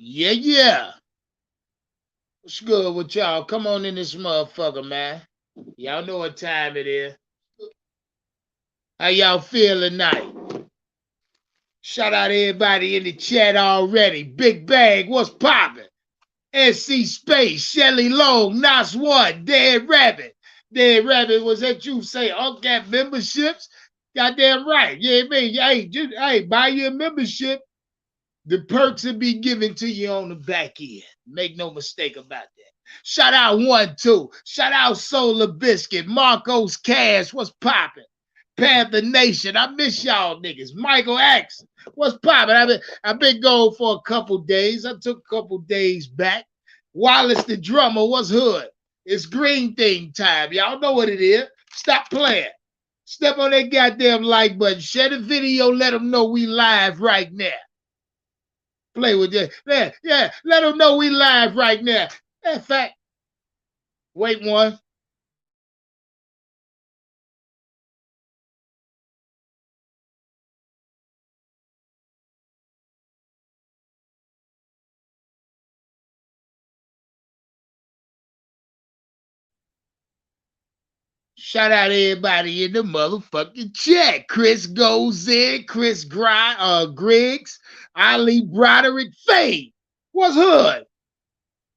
Yeah, yeah. What's good with y'all? Come on in this motherfucker, man. Y'all know what time it is. How y'all feel tonight? Shout out everybody in the chat already. Big Bag, what's poppin'? SC Space, Shelly Long, Nas One, Dead Rabbit. Dead Rabbit, was that you say Unc got memberships? Goddamn right. Yeah, man. Hey, buy your membership. The perks will be given to you on the back end. Make no mistake about that. Shout out 1-2. Shout out Solar Biscuit. Marcos Cash. What's poppin'? Panther Nation. I miss y'all niggas. Michael X. What's poppin'? I've been gone for a couple days. I took a couple days back. Wallace the drummer. What's hood? It's green thing time. Y'all know what it is. Stop playing. Step on that goddamn like button. Share the video. Let them know we live right now. Play with that. Yeah. Let them know we live right now. In fact, wait one. Shout out everybody in the motherfucking chat. Chris goes in, Griggs, Ali Broderick, Fade. What's hood?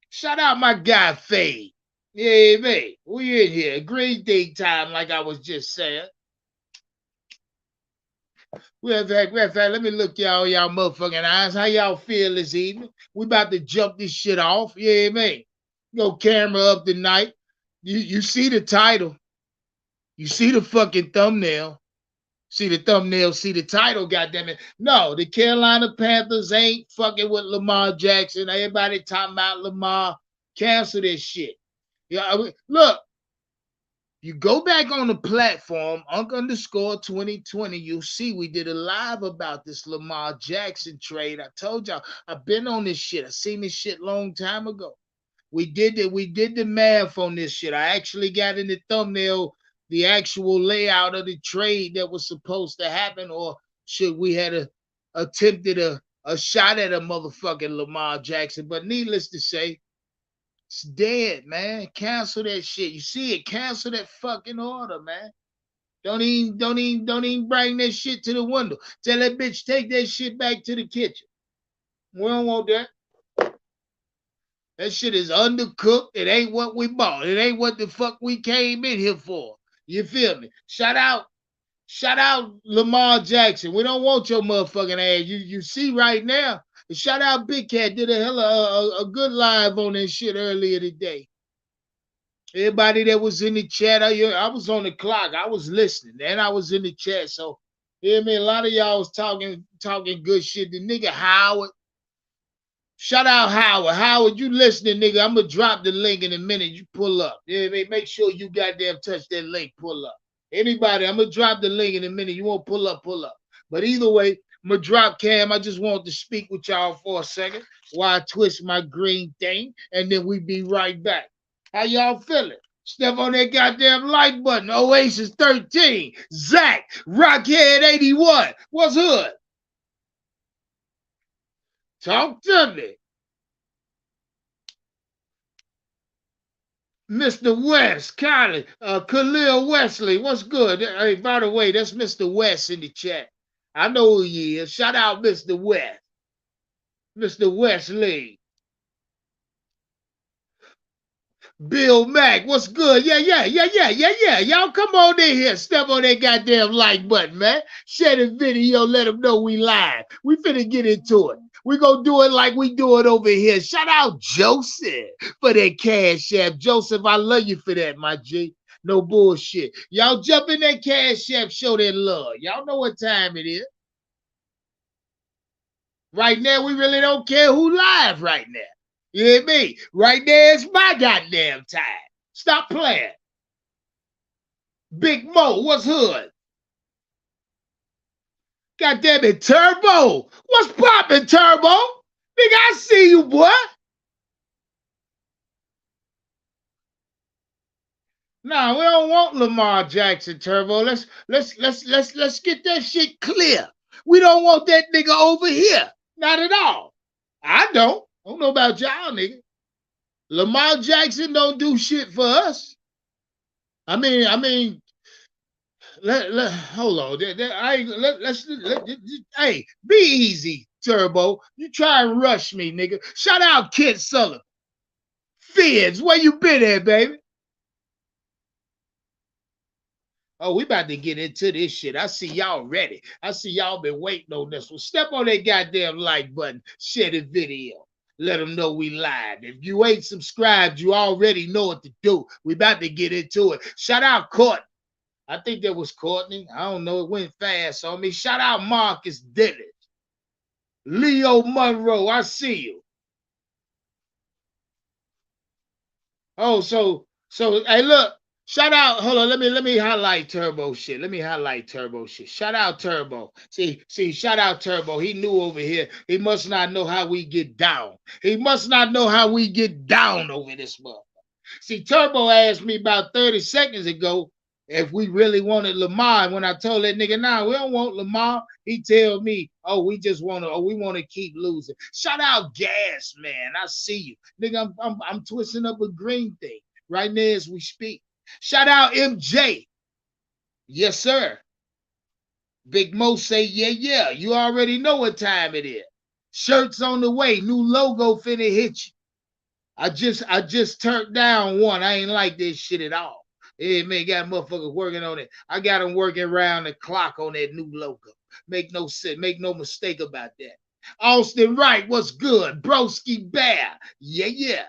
Shout out my guy Fade. Yeah, man. We in here. Green thing time, like I was just saying. Well, in fact, let me look y'all motherfucking eyes. How y'all feel this evening? We about to jump this shit off. Yeah, man. Go camera up tonight. You see the title. You see the fucking thumbnail. See the thumbnail, see the title, goddammit. No, the Carolina Panthers ain't fucking with Lamar Jackson. Everybody talking about Lamar. Cancel this shit. Yeah, look, you go back on the platform, Unc_2020, you'll see we did a live about this Lamar Jackson trade. I told y'all, I've been on this shit. I seen this shit long time ago. We did the math on this shit. I actually got in the thumbnail the actual layout of the trade that was supposed to happen, or should we had attempted a shot at a motherfucking Lamar Jackson. But needless to say, it's dead, man. Cancel that shit. You see it? Cancel that fucking order, man. Don't even bring that shit to the window. Tell that bitch take that shit back to the kitchen. We don't want that. That shit is undercooked. It ain't what we bought. It ain't what the fuck we came in here for. You feel me? Shout out Lamar Jackson. We don't want your motherfucking ass. You see right now. Shout out Big Cat. Did a hell of a good live on that shit earlier today. Everybody that was in the chat, I was on the clock. I was listening, and I was in the chat. So, you know, a lot of y'all was talking good shit. The nigga Howard. Shout out Howard. Howard, you listening, nigga. I'm going to drop the link in a minute. You pull up. Yeah, make sure you goddamn touch that link. Pull up. Anybody, I'm going to drop the link in a minute. You want pull up, pull up. But either way, I'm going to drop cam. I just wanted to speak with y'all for a second while I twist my green thing, and then we be right back. How y'all feeling? Step on that goddamn like button. Oasis 13. Zach, Rockhead 81. What's hood? Talk to me. Mr. West, Kylie, Khalil Wesley, what's good? Hey, by the way, that's Mr. West in the chat. I know who he is. Shout out Mr. West. Mr. Wesley. Bill Mack, what's good? Yeah. Y'all come on in here. Step on that goddamn like button, man. Share the video. Let them know we live. We finna get into it. We gonna do it like we do it over here. Shout out Joseph for that cash app. Joseph, I love you for that, my G. No bullshit. Y'all jump in that cash app, show that love. Y'all know what time it is. Right now, we really don't care who live right now. You hear me? Right there is my goddamn time. Stop playing. Big Mo, what's hood? Goddamn it, Turbo. What's poppin', Turbo? Nigga, I see you, boy. Nah, we don't want Lamar Jackson, Turbo. Let's get that shit clear. We don't want that nigga over here. Not at all. I don't. I don't know about y'all, nigga. Lamar Jackson don't do shit for us. I mean, hold on. Hey, be easy, Turbo. You try and rush me, nigga. Shout out Kent Sullivan. Feds, where you been at, baby? Oh, we about to get into this shit. I see y'all ready. I see y'all been waiting on this one. Step on that goddamn like button. Share the video. Let them know we live. If you ain't subscribed, you already know what to do. We about to get into it. Shout out Courtney. I think that was Courtney. I don't know. It went fast on me. Shout out Marcus Dennis. Leo Monroe, I see you. Oh, so hey, look. Shout out. Hold on. Let me highlight Turbo shit. Let me highlight Turbo shit. Shout out Turbo. See. Shout out Turbo. He knew over here. He must not know how we get down. He must not know how we get down over this month. See, Turbo asked me about 30 seconds ago if we really wanted Lamar. When I told that nigga, nah, we don't want Lamar, he tell me, oh, we want to keep losing. Shout out Gas, man. I see you. Nigga, I'm twisting up a green thing right now as we speak. Shout out MJ. Yes, sir. Big Mo say, yeah. You already know what time it is. Shirts on the way. New logo finna hit you. I just turned down one. I ain't like this shit at all. Yeah, man, got motherfuckers working on it. I got them working around the clock on that new logo. Make no mistake about that. Austin Wright, what's good? Broski Bear. Yeah.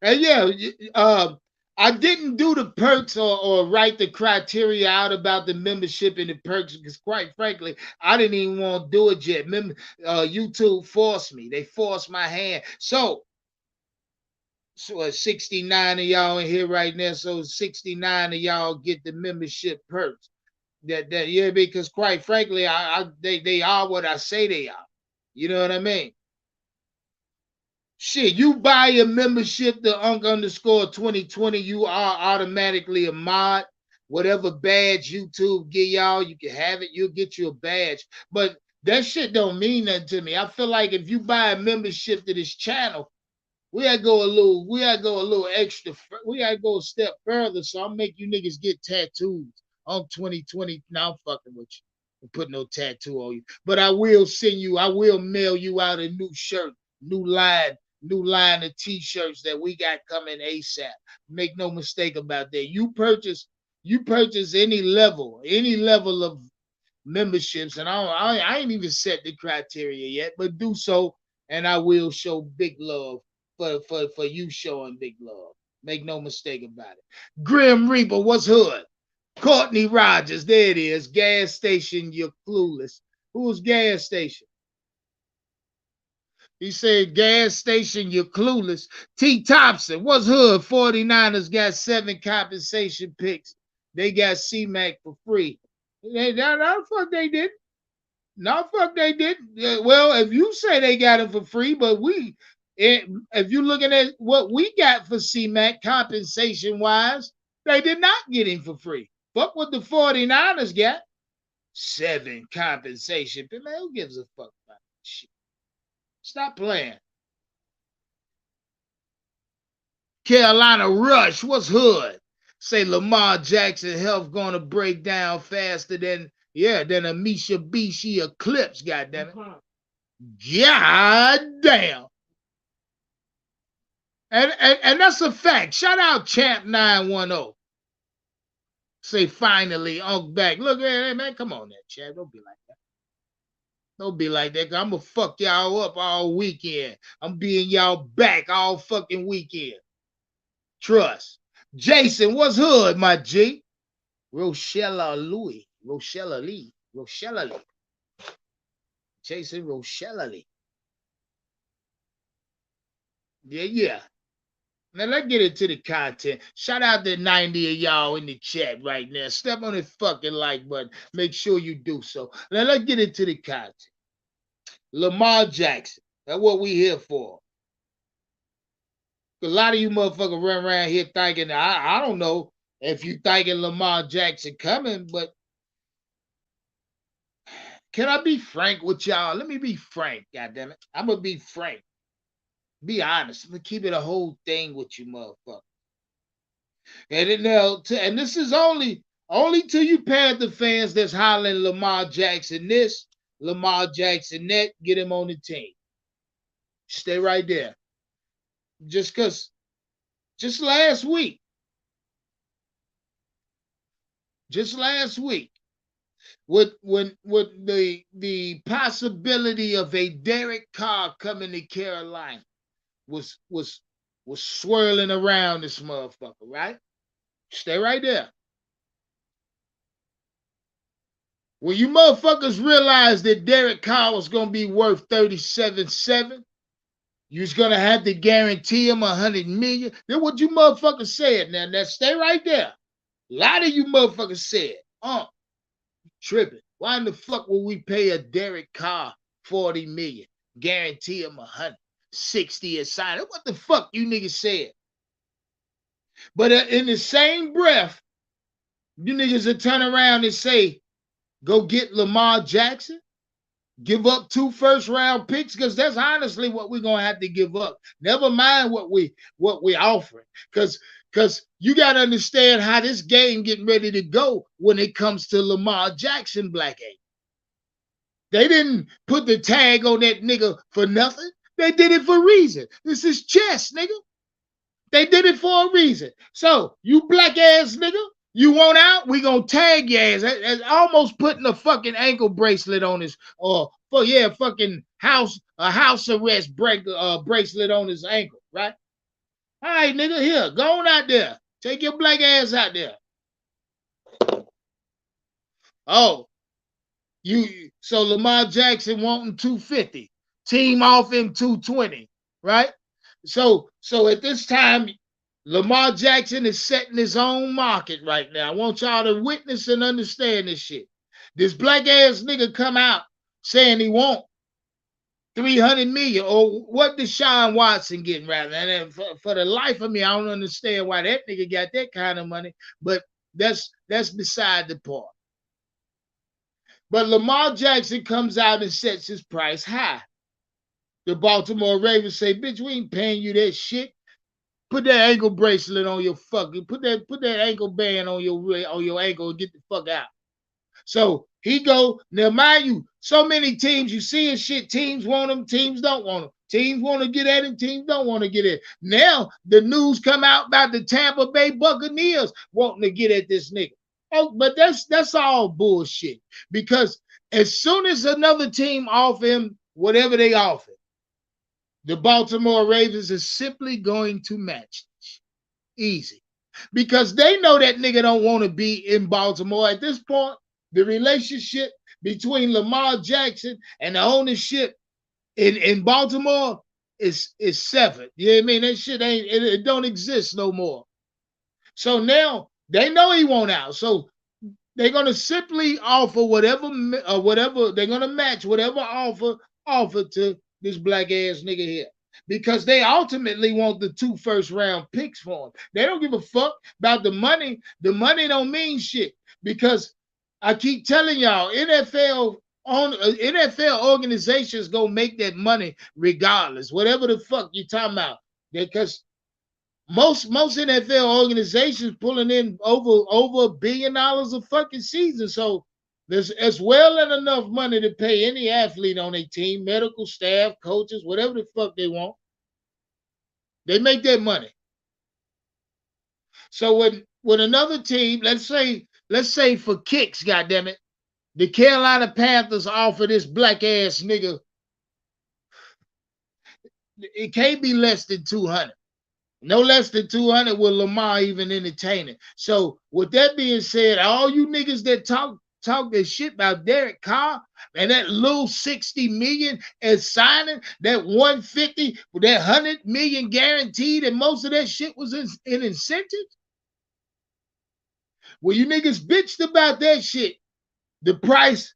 And I didn't do the perks or write the criteria out about the membership and the perks because, quite frankly, I didn't even want to do it yet. YouTube forced me. They forced my hand. So 69 of y'all in here right now. So 69 of y'all get the membership perks. Yeah, because quite frankly, they are what I say they are. You know what I mean? Shit, you buy a membership to Unk_2020, you are automatically a mod. Whatever badge YouTube give y'all, you can have it. You'll get you a badge. But that shit don't mean nothing to me. I feel like if you buy a membership to this channel, we gotta go a little extra. We gotta go a step further. So I'll make you niggas get tattoos on 2020. Now I'm fucking with you. I'm putting no tattoo on you. But I will mail you out a new shirt, new line of t-shirts that we got coming ASAP. Make no mistake about that. You purchase any level of memberships, and I ain't even set the criteria yet, but do so, and I will show big love for you showing big love. Make no mistake about it. Grim Reaper, what's hood? Courtney Rogers, there it is. Gas station, you're clueless. Who's gas station? He said, gas station, you're clueless. T. Thompson, what's hood? 49ers got 7 compensation picks. They got C-Mac for free. No, fuck they didn't. No, fuck they didn't. Well, if you say they got him for free, but if you're looking at what we got for C-Mac compensation-wise, they did not get him for free. Fuck what the 49ers got. 7 compensation. Man, who gives a fuck about that shit? Stop playing. Carolina Rush, what's hood? Say Lamar Jackson health gonna break down faster than a Mitsubishi Eclipse, goddammit. God damn. And that's a fact. Shout out Champ 910. Say finally, Unc back. Look, hey, man, come on there, Champ. Don't be like that. Don't be like that. I'm gonna fuck y'all up all weekend. I'm being y'all back all fucking weekend. Trust. Jason, what's hood, my G? Rochella Lee. Jason Rochella Lee. Yeah. Now let's get into the content. Shout out to 90 of y'all in the chat right now. Step on the fucking like button. Make sure you do so. Now let's get into the content. Lamar Jackson. That's what we here for. A lot of you motherfuckers run around here thinking, I don't know if you thinking Lamar Jackson coming, but Can I be frank with y'all? Let me be frank, goddammit. I'm gonna be frank. Be honest. I'm gonna keep it a whole thing with you, motherfucker. And it now, and this is only to you Panther fans that's hollering Lamar Jackson this, Lamar Jackson that. Get him on the team. Stay right there. Just cause, just last week, with the possibility of a Derek Carr coming to Carolina was swirling around this motherfucker, right? Stay right there. When you motherfuckers realized that Derek Carr was gonna be worth 37.7, you was gonna have to guarantee him 100 million. Then what you motherfuckers said now? Now stay right there. A lot of you motherfuckers said, tripping. Why in the fuck will we pay a Derek Carr 40 million? Guarantee him 160 a sign. What the fuck you niggas said? But in the same breath, you niggas will turn around and say, go get Lamar Jackson, give up 2 first-round picks, because that's honestly what we're gonna have to give up. Never mind what we offering, because you got to understand how this game getting ready to go when it comes to Lamar Jackson, Black A. They didn't put the tag on that nigga for nothing. They did it for a reason. This is chess, nigga. They did it for a reason. So you black ass nigga, you want out? We gonna tag your ass. That's almost putting a fucking ankle bracelet on his, fucking house arrest bracelet on his ankle, right? All right, nigga, here, go on out there. Take your black ass out there. Oh, so Lamar Jackson wanting 250, team off him 220, right? So at this time, Lamar Jackson is setting his own market right now. I want y'all to witness and understand this shit. This black ass nigga come out saying he want 300 million, or what Deshaun Watson getting rather. And for the life of me, I don't understand why that nigga got that kind of money, but that's beside the point. But Lamar Jackson comes out and sets his price high. The Baltimore Ravens say, bitch, we ain't paying you that shit. Put that ankle bracelet on your fucking, put that ankle band on your ankle and get the fuck out. So he go, now mind you, so many teams you see and shit, teams want him, teams don't want him. Teams want to get at him, teams don't want to get at him. Now the news come out about the Tampa Bay Buccaneers wanting to get at this nigga. Oh, but that's all bullshit. Because as soon as another team offer him whatever they offer, the Baltimore Ravens is simply going to match this. Easy. Because they know that nigga don't want to be in Baltimore. At this point, the relationship between Lamar Jackson and the ownership in Baltimore is severed. You know what I mean? That shit it don't exist no more. So now they know he won't out. So they're gonna simply offer whatever they're gonna match whatever offer to this black ass nigga here. Because they ultimately want the 2 first-round picks for him. They don't give a fuck about the money. The money don't mean shit. Because I keep telling y'all, NFL organizations gonna make that money regardless, whatever the fuck you talking about. Because most NFL organizations pulling in over $1 billion a fucking season. So there's as well and enough money to pay any athlete on their team, medical staff, coaches, whatever the fuck they want. They make that money. So when another team, let's say for kicks, goddammit, the Carolina Panthers offer this black ass nigga, it can't be less than 200. No less than 200 will Lamar even entertain it. So with that being said, all you niggas that talk this shit about Derek Carr and that little 60 million as signing, that 150, that 100 million guaranteed, and most of that shit was in incentives. Well, you niggas bitched about that shit. The price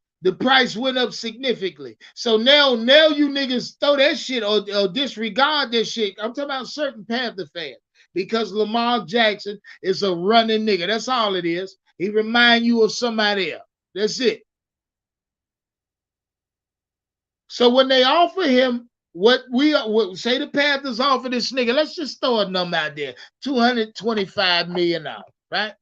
went up significantly. So now you niggas throw that shit or disregard that shit. I'm talking about certain Panther fans. Because Lamar Jackson is a running nigga. That's all it is. He remind you of somebody else. That's it. So when they offer him what say the Panthers offer this nigga, let's just throw a number out there, $225 million, right?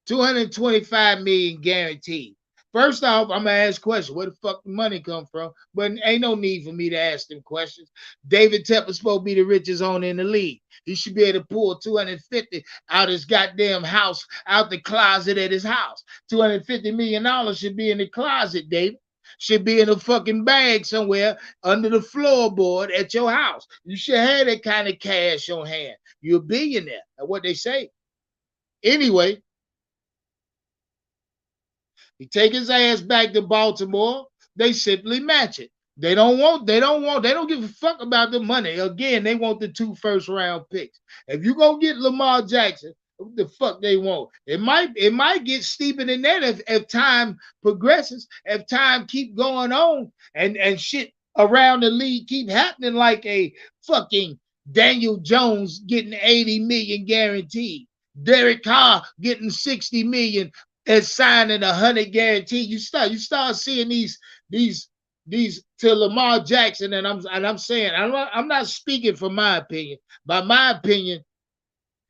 225 million guaranteed. First off, I'm gonna ask questions. Where the fuck the money come from? But ain't no need for me to ask them questions. David Tepper's supposed to be the richest owner in the league. He should be able to pull 250 out his goddamn house, out the closet at his house. $250 million should be in the closet, David. Should be in a fucking bag somewhere under the floorboard at your house. You should have that kind of cash on hand. You're a billionaire. That's what they say. Anyway, he take his ass back to Baltimore. They simply match it. They don't give a fuck about the money. Again, they want the 2 first-round picks. If you go get Lamar Jackson, what the fuck they want? It might get steeper than that if time progresses, if time keep going on and shit around the league keep happening, like a fucking Daniel Jones getting 80 million guaranteed. Derek Carr getting 60 million and signing 100 guarantee. You start seeing these to Lamar Jackson, and I'm saying I'm not speaking for my opinion. By my opinion,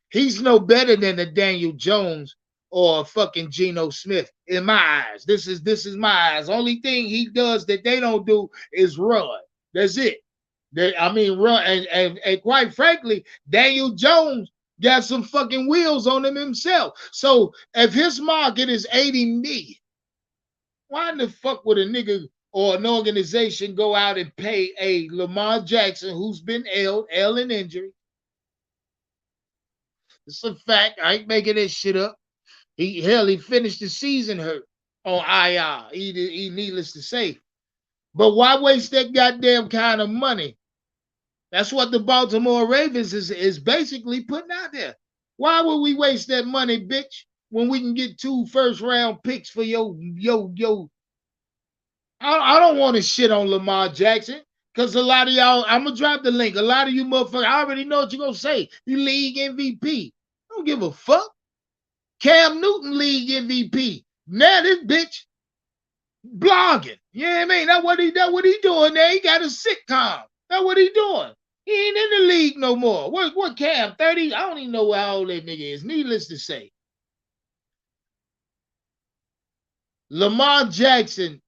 he's no better than a Daniel Jones or a fucking Geno Smith in my eyes. This is my eyes. Only thing he does that they don't do is run. That's it. Run, and quite frankly, Daniel Jones got some fucking wheels on him himself. So if his market is 80 million, why in the fuck would a nigga or an organization go out and pay a Lamar Jackson who's been ill and injury? It's a fact. I ain't making this shit up. He finished the season hurt on IR. He needless to say. But why waste that goddamn kind of money? That's what the Baltimore Ravens is basically putting out there. Why would we waste that money, bitch, when we can get 2 first-round picks for yo? I don't want to shit on Lamar Jackson, because a lot of y'all, I'm going to drop the link. A lot of you motherfuckers, I already know what you're going to say. You league MVP. I don't give a fuck. Cam Newton league MVP. Now this bitch blogging. You know what I mean? That's what he doing there. He got a sitcom. That's what he doing. He ain't in the league no more. What Cam? 30? I don't even know how old that nigga is. Needless to say. Lamar Jackson,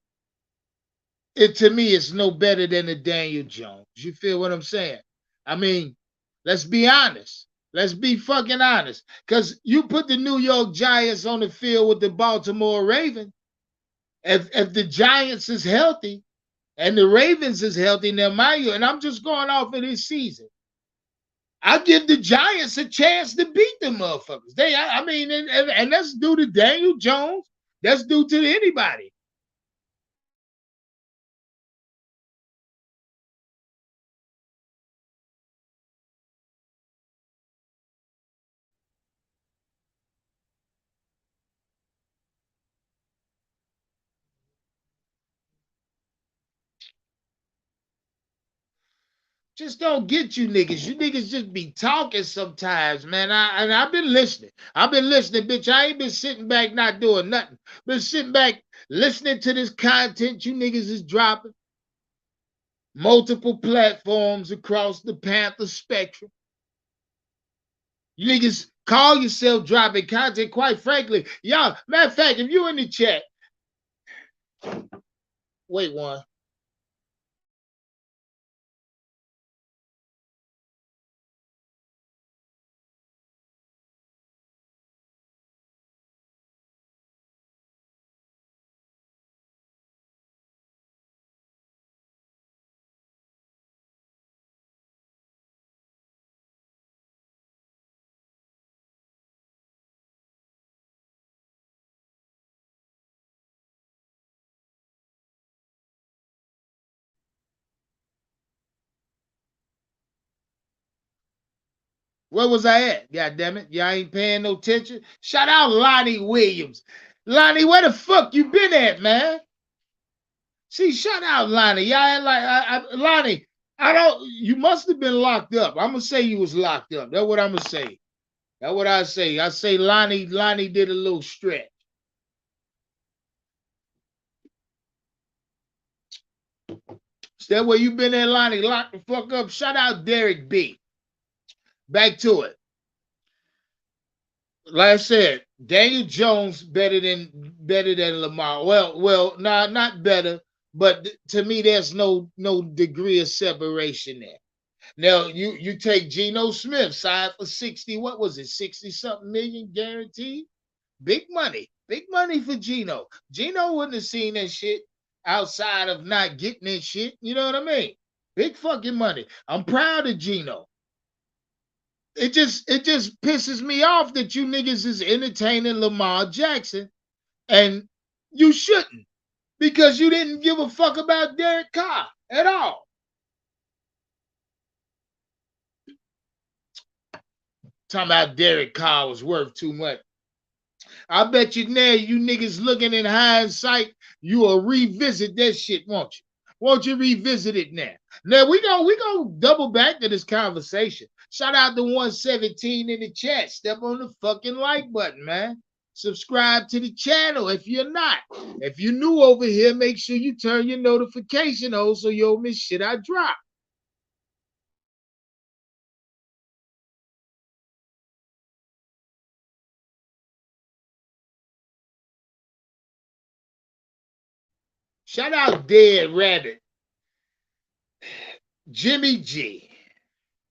to me, is no better than a Daniel Jones. You feel what I'm saying? I mean, let's be honest. Let's be fucking honest. Because you put the New York Giants on the field with the Baltimore Ravens. If the Giants is healthy and the Ravens is healthy, now mind you, and I'm just going off of this season, I give the Giants a chance to beat the motherfuckers. And that's due to Daniel Jones. That's due to anybody. Just don't get you niggas. You niggas just be talking sometimes, man. I've been listening. Bitch. I ain't been sitting back not doing nothing. Been sitting back listening to this content you niggas is dropping. Multiple platforms across the Panther spectrum. You niggas call yourself dropping content. Quite frankly, y'all, matter of fact, if you in the chat, wait one. Where was I at? God damn it. Y'all ain't paying no attention. Shout out Lonnie Williams. Lonnie, where the fuck you been at, man? See, shout out Lonnie. Y'all Lonnie, you must have been locked up. I'm gonna say you was locked up. That's what I'm gonna say. That's what I say. I say Lonnie did a little stretch. Is that where you been there, Lonnie? Lock the fuck up. Shout out Derek B. Back to it. Like I said, Daniel Jones better than Lamar. Well, nah, not better, but to me, there's no degree of separation there. Now you take Geno Smith, signed for 60, what was it, 60 something million guaranteed? Big money for Geno. Geno wouldn't have seen that shit outside of not getting that shit. You know what I mean? Big fucking money. I'm proud of Geno. It just pisses me off that you niggas is entertaining Lamar Jackson, and you shouldn't, because you didn't give a fuck about Derek Carr at all. Talking about Derek Carr was worth too much. I bet you now, you niggas looking in hindsight, you will revisit that shit, won't you? Won't you revisit it now? Now we gonna double back to this conversation. Shout out to 117 in the chat. Step on the fucking like button, man. Subscribe to the channel if you're not. If you're new over here, make sure you turn your notification on so you don't miss shit I drop. Shout out Dead Rabbit. Jimmy G.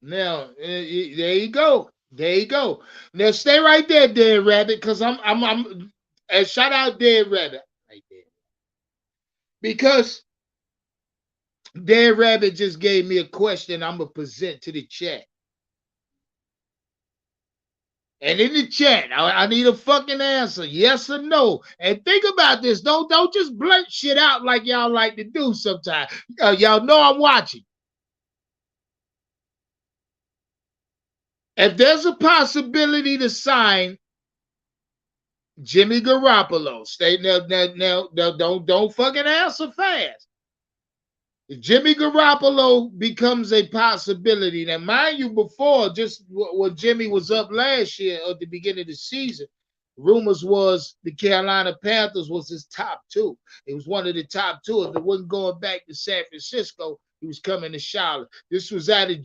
Now, there you go. There you go. Now stay right there, Dead Rabbit, because I'm and shout out Dead Rabbit right there. Because Dead Rabbit just gave me a question I'm gonna present to the chat. And in the chat, I need a fucking answer, yes or no. And think about this. Don't just blurt shit out like y'all like to do sometimes. Y'all know I'm watching. If there's a possibility to sign Jimmy Garoppolo, stay now, don't fucking answer fast. If Jimmy Garoppolo becomes a possibility, now mind you, before, just when Jimmy was up last year at the beginning of the season, rumors was the Carolina Panthers was his top two. It was one of the top two. If it wasn't going back to San Francisco, he was coming to Charlotte. This was out of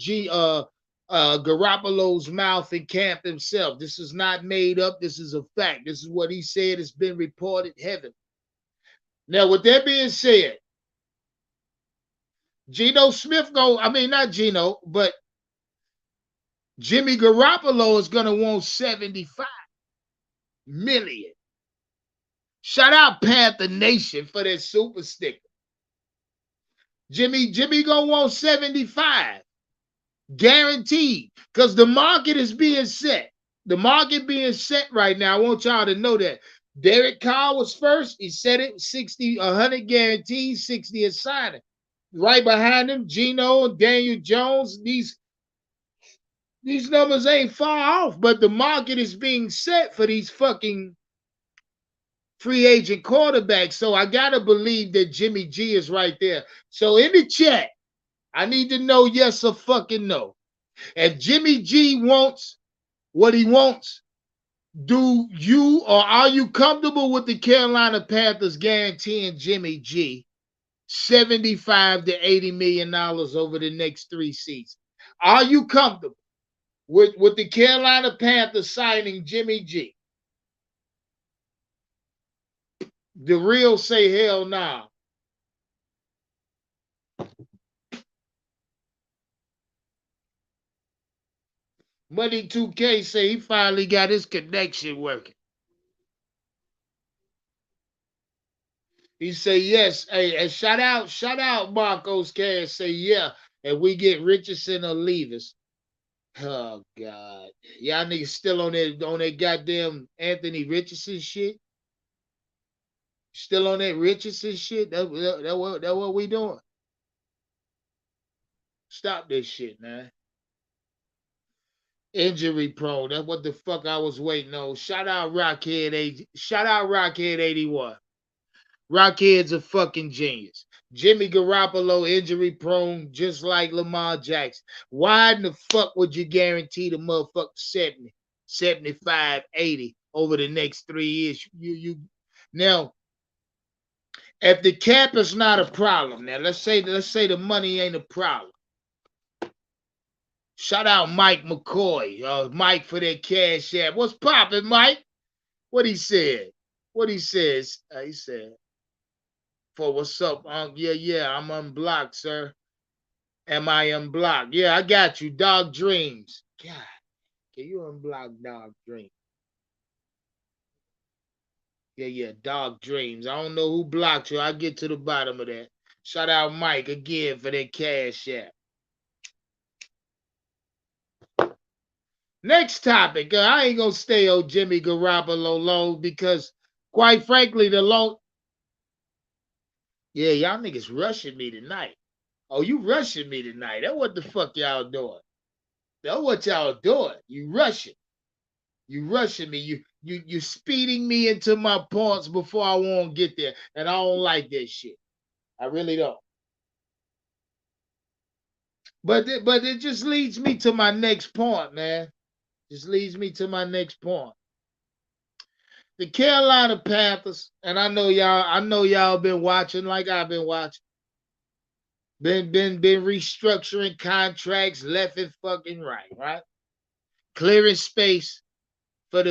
Garoppolo's mouth in camp himself. This is not made up. This is a fact. This is what he said. It's been reported heavily. Now, with that being said, Geno Smith not Geno, but Jimmy Garoppolo is going to want 75 million. Shout out Panther Nation for that super sticker. Jimmy going to want 75. Guaranteed. Because the market is being set. The market being set right now. I want y'all to know that. Derek Carr was first. He said it, 60, 100 guaranteed, 60 is signing. Right behind him, Geno and Daniel Jones. These numbers ain't far off, but the market is being set for these fucking free agent quarterbacks. So I gotta believe that Jimmy G is right there. So in the chat, I need to know yes or fucking no. If Jimmy G wants what he wants, do you or are you comfortable with the Carolina Panthers guaranteeing Jimmy G $75 to $80 million over the next 3 seasons? Are you comfortable with the Carolina Panthers signing Jimmy G? The real say hell nah. Money 2K say he finally got his connection working. He say yes. Hey, and shout out Marcos Cash say yeah. And we get Richardson or Levis. Oh God. Y'all niggas still on that goddamn Anthony Richardson shit? Still on that Richardson shit? That what we doing? Stop this shit, man. Injury prone. That's what the fuck I was waiting on. Shout out Rockhead 81. Rockhead's a fucking genius. Jimmy Garoppolo injury prone, just like Lamar Jackson. Why in the fuck would you guarantee the motherfucker 70, 75, 80 over the next 3 years? You now, If the cap is not a problem, now let's say the money ain't a problem. Shout out Mike McCoy, Mike for that cash app. What's poppin', Mike? What he said? What he says? He said, "For what's up, yeah, I'm unblocked, sir. Am I unblocked? Yeah, I got you. Dog Dreams. God, can you unblock Dog Dreams? Yeah, Dog Dreams. I don't know who blocked you. I'll get to the bottom of that. Shout out Mike again for that cash app. Next topic. I ain't gonna stay on Jimmy Garoppolo long because, quite frankly, the long. Yeah, y'all niggas rushing me tonight. Oh, you rushing me tonight. That's what the fuck y'all doing. That's what y'all doing. You rushing. You rushing me. You speeding me into my points before I won't get there. And I don't like that shit. I really don't. But it just leads me to my next point, man. Just leads me to my next point. The Carolina Panthers, and I know y'all been watching like I've been watching. Been restructuring contracts left and fucking right? Clearing space for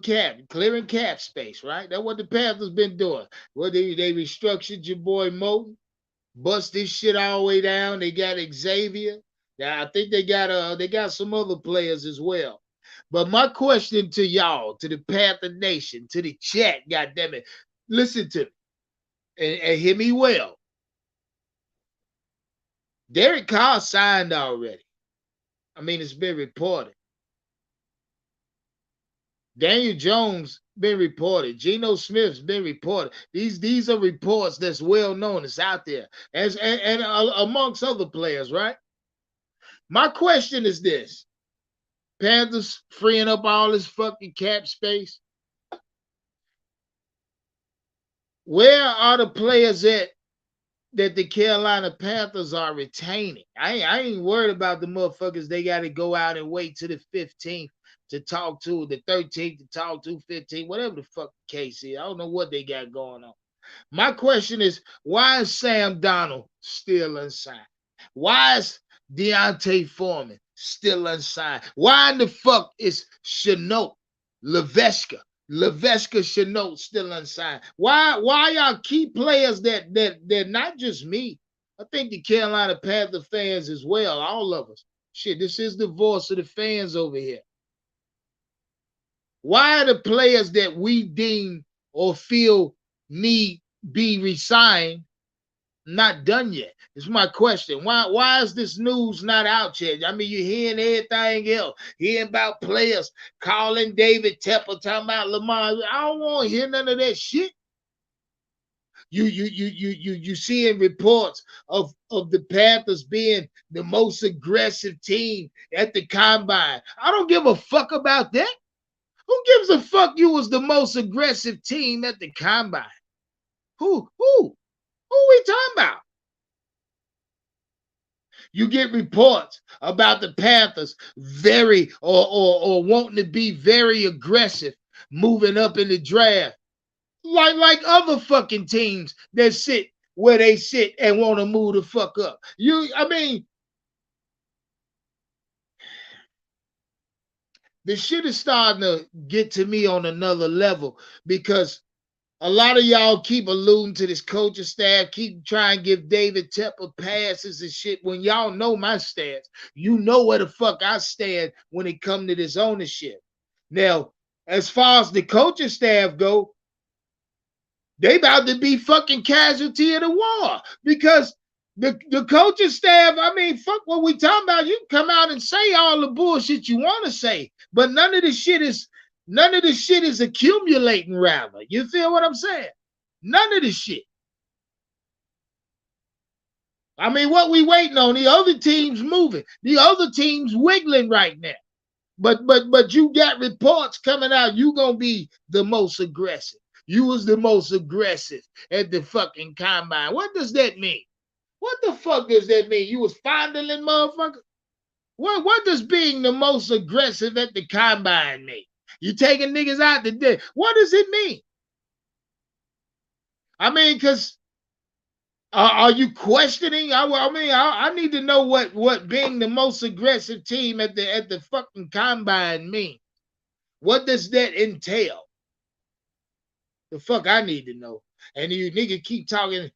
cap, clearing cap space, right? That's what the Panthers been doing. Well, they restructured your boy Moton, bust this shit all the way down. They got Xavier. Now I think they got some other players as well. But my question to y'all, to the Panther Nation, to the chat, goddammit, listen to me and hear me well. Derek Carr signed already. I mean, it's been reported. Daniel Jones been reported. Geno Smith's been reported. These are reports that's well known. It's out there, and amongst other players, right? My question is this: Panthers freeing up all this fucking cap space. Where are the players at that the Carolina Panthers are retaining? I ain't worried about the motherfuckers. They got to go out and wait till the 15th to talk to, the 13th to talk to, 15th, whatever the fuck the case is. I don't know what they got going on. My question is, why is Sam Donald still unsigned? Why is Deontay Foreman still unsigned? Why in the fuck is Shenault, Laviska Shenault still unsigned? Why y'all key players that not just me? I think the Carolina Panther fans as well, all of us. Shit, this is the voice of the fans over here. Why are the players that we deem or feel need be resigned not done yet? It's my question. Why is this news not out yet? I mean, you're hearing everything else, hearing about players calling David Tepper, talking about Lamar. I don't want to hear none of that shit. You seeing reports of the Panthers being the most aggressive team at the combine. I don't give a fuck about that. Who gives a fuck you was the most aggressive team at the combine? Who we talking about? You get reports about the Panthers very or wanting to be very aggressive, moving up in the draft, like other fucking teams that sit where they sit and want to move the fuck up. I mean, the shit is starting to get to me on another level because a lot of y'all keep alluding to this coaching staff, keep trying to give David Tepper passes and shit when y'all know my stance. You know where the fuck I stand when it comes to this ownership. Now, as far as the coaching staff go, they about to be fucking casualty of the war because the coaching staff, I mean, fuck what we talking about. You can come out and say all the bullshit you want to say, but none of the shit is accumulating, rather. You feel what I'm saying? None of the shit. I mean, what we waiting on? The other team's moving. The other team's wiggling right now. But you got reports coming out. You gonna be the most aggressive. You was the most aggressive at the fucking combine. What does that mean? What the fuck does that mean? You was fondling motherfucker? What does being the most aggressive at the combine mean? You taking niggas out the day. What does it mean? I mean, because are you questioning? I need to know what being the most aggressive team at the fucking combine means. What does that entail? The fuck I need to know. And you nigga keep talking.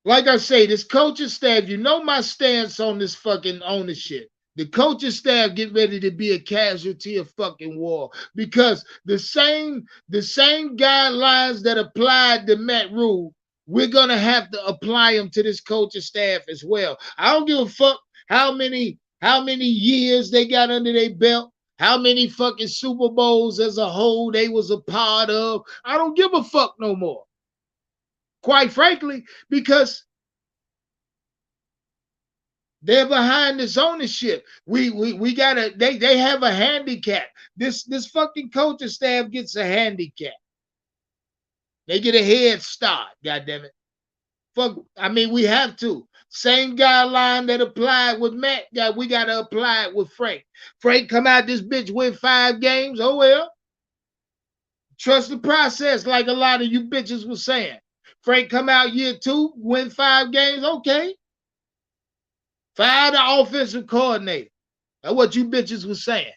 Like I say, this coaching staff, you know my stance on this fucking ownership. The coaching staff get ready to be a casualty of fucking war because the same guidelines that applied to Matt Rule, we're gonna have to apply them to this coaching staff as well. I don't give a fuck how many years they got under their belt, how many fucking Super Bowls as a whole they was a part of. I don't give a fuck no more. Quite frankly, because they're behind this ownership. We gotta they have a handicap. This fucking coaching staff gets a handicap. They get a head start, goddamn it. Fuck, I mean, we have to. Same guideline that applied with Matt, we gotta apply it with Frank. Frank come out this bitch win 5 games. Oh well. Trust the process, like a lot of you bitches was saying. Frank come out year 2, win 5 games. Okay. Fire the offensive coordinator. That's what you bitches was saying.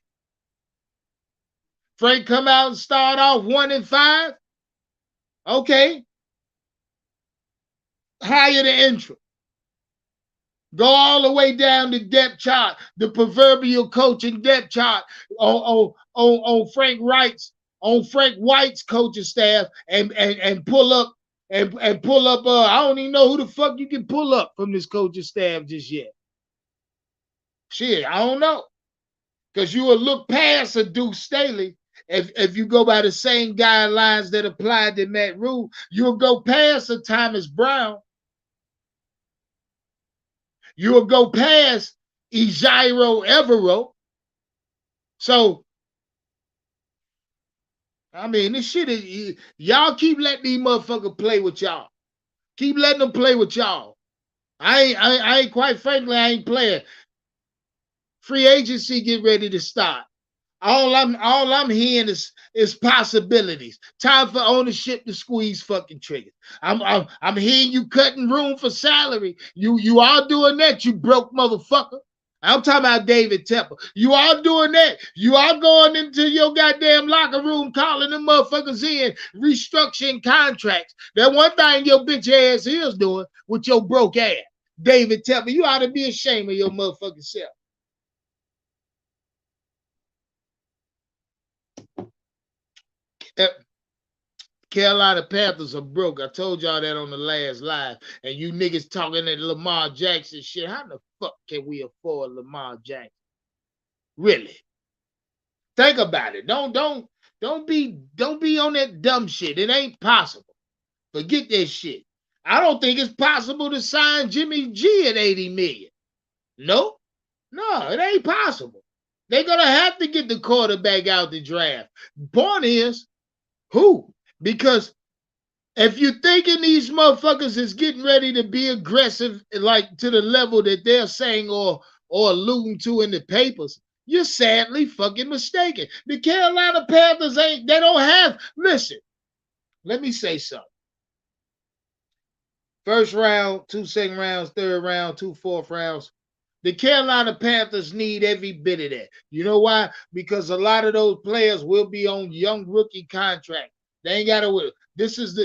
Frank come out and start off 1-5. Okay. Hire the interim. Go all the way down the depth chart, the proverbial coaching depth chart on Frank White's coaching staff and pull up and pull up. I don't even know who the fuck you can pull up from this coaching staff just yet. Shit, I don't know. Because you will look past a Duke Staley if you go by the same guidelines that applied to Matt Rule. You'll go past a Thomas Brown. You will go past Ejiro Evero. So, I mean, this shit is, y'all keep letting these motherfuckers play with y'all. Keep letting them play with y'all. I ain't quite frankly, I ain't playing. Free agency get ready to start. All I'm hearing is possibilities. Time for ownership to squeeze fucking triggers. I'm hearing you cutting room for salary. You are doing that, you broke motherfucker. I'm talking about David Tepper. You are doing that. You are going into your goddamn locker room calling them motherfuckers in, restructuring contracts. That one thing your bitch ass is doing with your broke ass. David Tepper, you ought to be ashamed of your motherfucking self. Carolina Panthers are broke. I told y'all that on the last live. And you niggas talking that Lamar Jackson shit. How the fuck can we afford Lamar Jackson? Really? Think about it. Don't be on that dumb shit. It ain't possible. Forget that shit. I don't think it's possible to sign Jimmy G at $80 million. No, it ain't possible. They're gonna have to get the quarterback out the draft. Point is, who? Because if you're thinking these motherfuckers is getting ready to be aggressive, like to the level that they're saying or alluding to in the papers, you're sadly fucking mistaken. The Carolina Panthers listen, let me say something. First round, 2 second rounds, third round, 2 fourth rounds. The Carolina Panthers need every bit of that. You know why? Because a lot of those players will be on young rookie contracts. They ain't got to. This is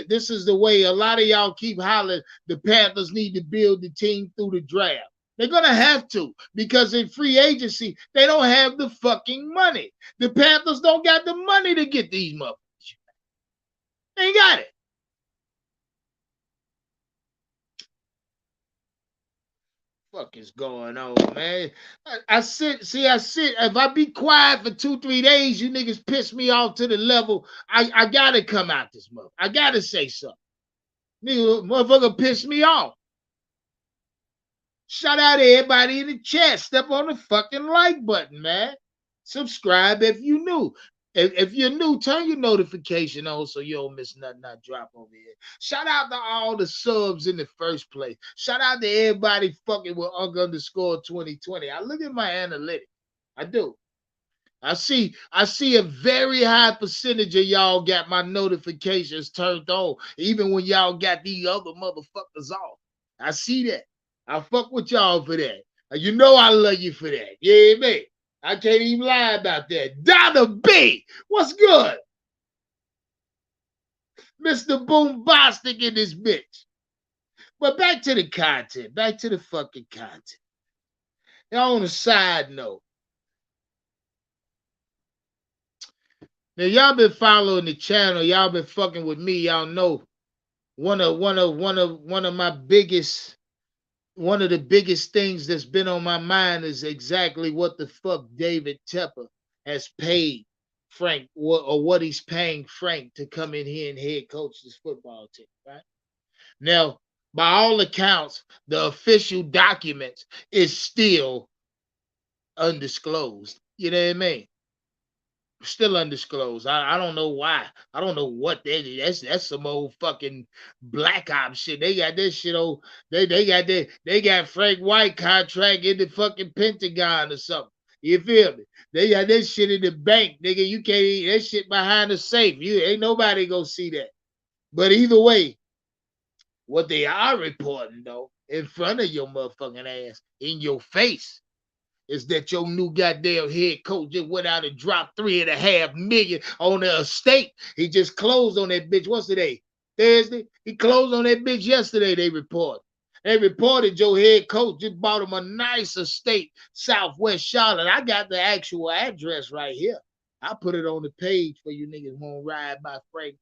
the way a lot of y'all keep hollering. The Panthers need to build the team through the draft. They're gonna have to, because in free agency they don't have the fucking money. The Panthers don't got the money to get these motherfuckers. They ain't got it. Fuck is going on, man? I sit. If I be quiet for 2-3 days, you niggas piss me off to the level I gotta come out this month. I gotta say something. Nigga, motherfucker piss me off. Shout out to everybody in the chat. Step on the fucking like button, man. Subscribe if you new. If you're new, turn your notification on so you don't miss nothing I drop over here. Shout out to all the subs in the first place. Shout out to everybody fucking with _2020. I look at my analytics. I do. I see a very high percentage of y'all got my notifications turned on, even when y'all got these other motherfuckers off. I see that. I fuck with y'all for that. You know I love you for that. Yeah, man. I can't even lie about that. Donna B, what's good? Mr. Boombastic in this bitch. But back to the content. Back to the fucking content. Now, on a side note, now y'all been following the channel. Y'all been fucking with me. Y'all know one of the biggest things that's been on my mind is exactly what the fuck David Tepper has paid Frank, or what he's paying Frank to come in here and head coach this football team, right? Now, by all accounts, the official documents is still undisclosed. You know what I mean? Still undisclosed. I don't know why. I don't know what that's some old fucking black ops shit. They got this shit old. They got Frank White contract in the fucking Pentagon or something. You feel me? They got this shit in the bank, nigga. You can't eat that shit behind the safe. You ain't nobody gonna see that. But either way, what they are reporting though, in front of your motherfucking ass, in your face, is that your new goddamn head coach just went out and dropped $3.5 million on the estate. He just closed on that bitch. What's today? Thursday? He closed on that bitch yesterday, they reported. They reported your head coach just bought him a nice estate, Southwest Charlotte. I got the actual address right here. I put it on the page for you niggas who want to ride by Frank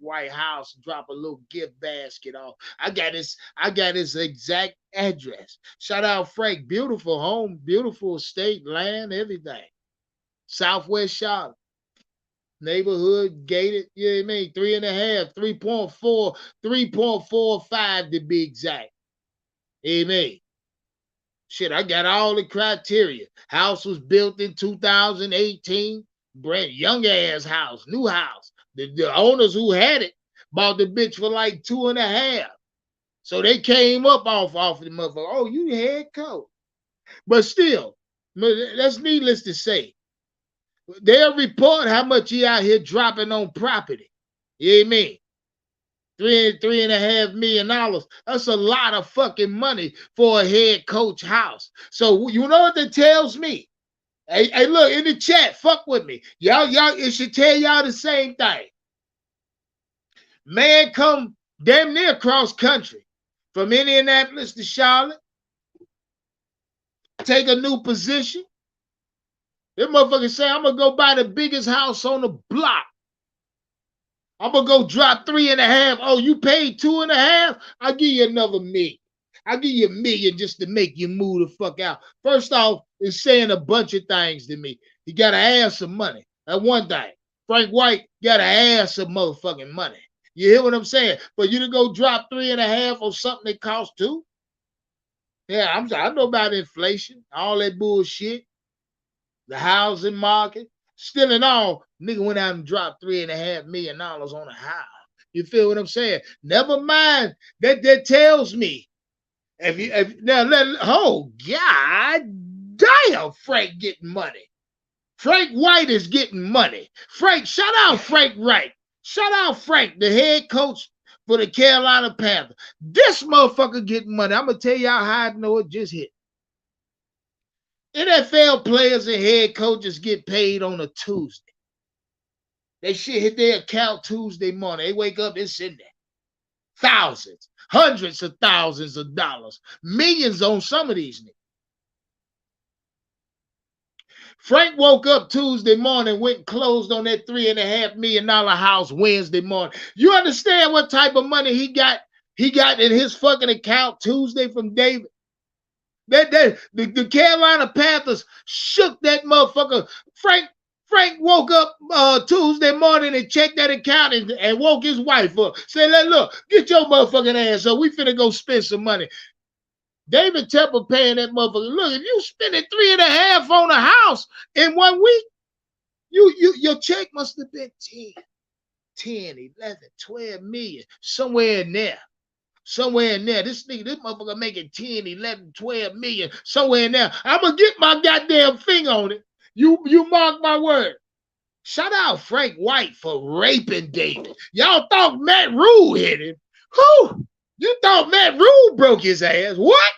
White house and drop a little gift basket off. I got his exact address. Shout out Frank. Beautiful home, beautiful estate, land, everything. Southwest Charlotte. Neighborhood gated, you know what I mean? 3.5, 3.4, 3.45 to be exact. Amen. Shit, I got all the criteria. House was built in 2018. Brand young ass house, new house. The owners who had it bought the bitch for like 2.5. So they came up off the motherfucker. Oh, you head coach. But still, that's needless to say. They'll report how much he out here dropping on property. You know what I mean? $3.5 million. That's a lot of fucking money for a head coach house. So you know what that tells me? Hey, look, in the chat, fuck with me. Y'all, it should tell y'all the same thing. Man come damn near cross country from Indianapolis to Charlotte, take a new position. That motherfucker say, I'm going to go buy the biggest house on the block. I'm going to go drop 3.5. Oh, you paid 2.5? I'll give you another million. I'll give you $1 million just to make you move the fuck out. First off, it's saying a bunch of things to me. You got to add some money. That's one thing. Frank White got to add some motherfucking money. You hear what I'm saying? For you to go drop 3.5 on something that costs 2? Yeah, I know about inflation, all that bullshit, the housing market. Still in all, nigga went out and dropped $3.5 million on a house. You feel what I'm saying? Never mind that tells me. Oh God damn, Frank getting money. Frank White is getting money. Frank, shout out Frank Reich. Shout out Frank, the head coach for the Carolina Panthers. This motherfucker getting money. I'm going to tell y'all how I know it just hit. NFL players and head coaches get paid on a Tuesday. They shit hit their account Tuesday morning. They wake up, it's in there. Thousands, hundreds of thousands of dollars, millions on some of these niggas. Frank woke up Tuesday morning, went and closed on that $3.5 million house Wednesday morning. You understand what type of money he got in his fucking account Tuesday from David? The Carolina Panthers shook that motherfucker. Frank woke up Tuesday morning and checked that account and woke his wife up. Said, look, get your motherfucking ass up. We finna go spend some money. David Tepper paying that motherfucker. Look, if you spending 3.5 on a house in 1 week, your check must have been 10, 11, 12 million, somewhere in there. Somewhere in there. This motherfucker making 10, 11, 12 million, somewhere in there. I'm going to get my goddamn finger on it. You mark my word. Shout out Frank White for raping David. Y'all thought Matt Rule hit him. Who? You thought Matt Rule broke his ass? What?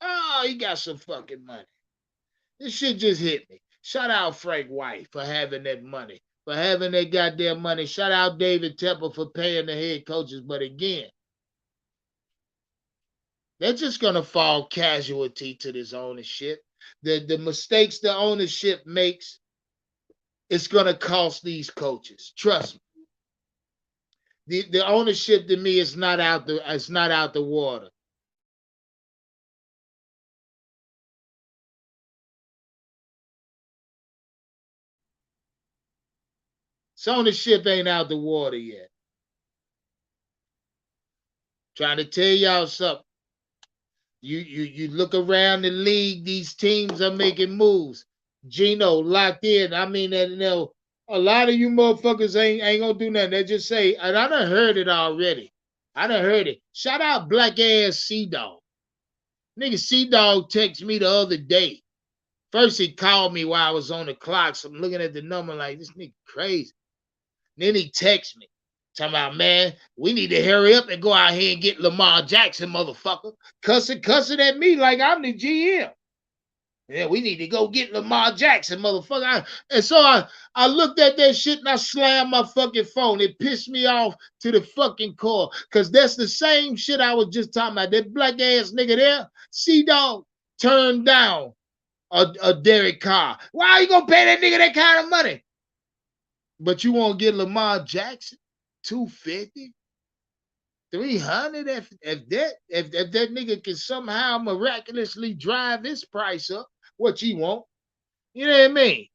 Oh, he got some fucking money. This shit just hit me. Shout out Frank White for having that money, for having that goddamn money. Shout out David Tepper for paying the head coaches. But again, they're just going to fall casualty to this ownership. The mistakes the ownership makes, it's going to cost these coaches. Trust me. The ownership to me is not out the water. So ownership ain't out the water yet. Trying to tell y'all something. You look around the league, these teams are making moves. Gino locked in. I mean, that, a lot of you motherfuckers ain't gonna do nothing. They just say, and I done heard it already. I done heard it. Shout out black ass Sea Dog. Nigga Sea Dog texted me the other day. First he called me while I was on the clock, so I'm looking at the number like, this nigga crazy. Then he texted me. Talking about, man, we need to hurry up and go out here and get Lamar Jackson, motherfucker. Cussing at me like I'm the GM. Yeah, we need to go get Lamar Jackson, motherfucker. And so I looked at that shit and I slammed my fucking phone. It pissed me off to the fucking core. Because that's the same shit I was just talking about. That black ass nigga there, C-Dog, turned down a Derek Carr. Why are you going to pay that nigga that kind of money? But you won't get Lamar Jackson? 250, 300. If that nigga can somehow miraculously drive this price up, what you want? You know what I mean?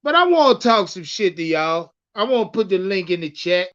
But I want to talk some shit to y'all. I want to put the link in the chat.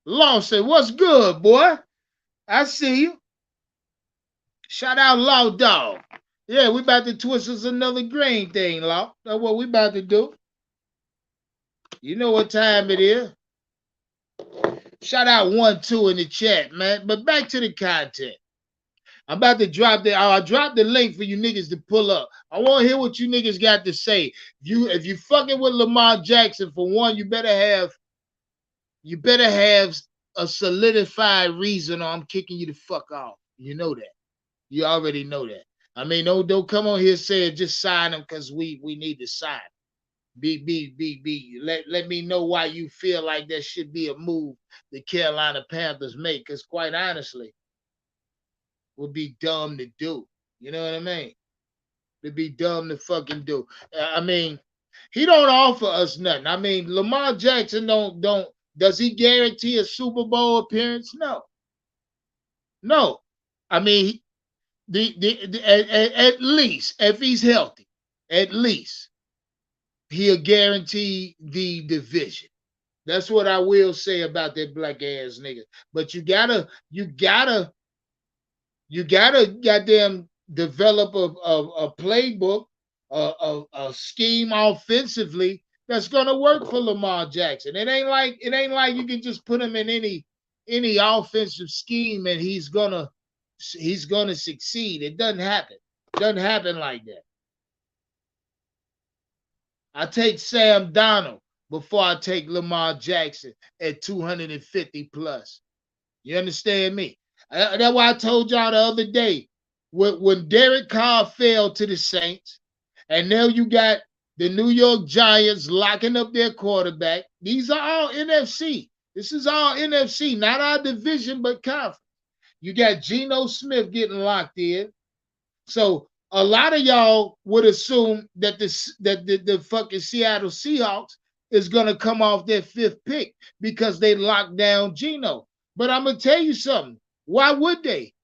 Law said, what's good, boy? I see you. Shout out Law Dog. Yeah, we about to twist us another green thing, Law. That's what we about to do. You know what time it is. Shout out 1-2 in the chat, man. But back to the content. I'm about to drop I'll drop the link for you niggas to pull up. I want to hear what you niggas got to say. If you fucking with Lamar Jackson, for one, you better have a solidified reason or I'm kicking you the fuck off. You know that. You already know that. I mean, don't come on here saying just sign him because we need to sign. Let me know why you feel like that should be a move the Carolina Panthers make. Because quite honestly, would be dumb to do. You know what I mean? It'd be dumb to fucking do. I mean, he don't offer us nothing. I mean, Lamar Jackson don't does he guarantee a Super Bowl appearance? No. No. I mean, at least if he's healthy, at least he'll guarantee the division. That's what I will say about that black ass nigga. But you gotta goddamn develop a playbook, a scheme offensively that's gonna work for Lamar Jackson. It ain't like you can just put him in any offensive scheme and he's gonna succeed. It doesn't happen. It doesn't happen like that. I take Sam Darnold before I take Lamar Jackson at 250 plus. You understand me? That's why I told y'all the other day when Derek Carr fell to the Saints, and now you got the New York Giants locking up their quarterback. These are all NFC. This is all NFC, not our division, but conference. You got Geno Smith getting locked in. So a lot of y'all would assume that the fucking Seattle Seahawks is gonna come off their 5th pick because they locked down Geno. But I'm gonna tell you something. Why would they?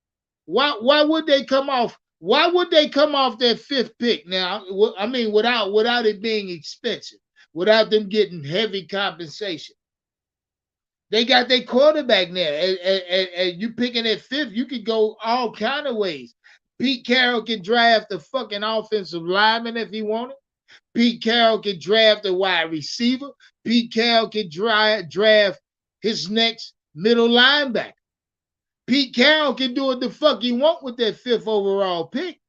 Why would they come off? Why would they come off their 5th pick now? I mean, without it being expensive, without them getting heavy compensation. They got their quarterback now, and you picking at 5th, you could go all kind of ways. Pete Carroll can draft a fucking offensive lineman if he wanted. Pete Carroll can draft a wide receiver. Pete Carroll can draft his next middle linebacker. Pete Carroll can do what the fuck he want with that 5th overall pick.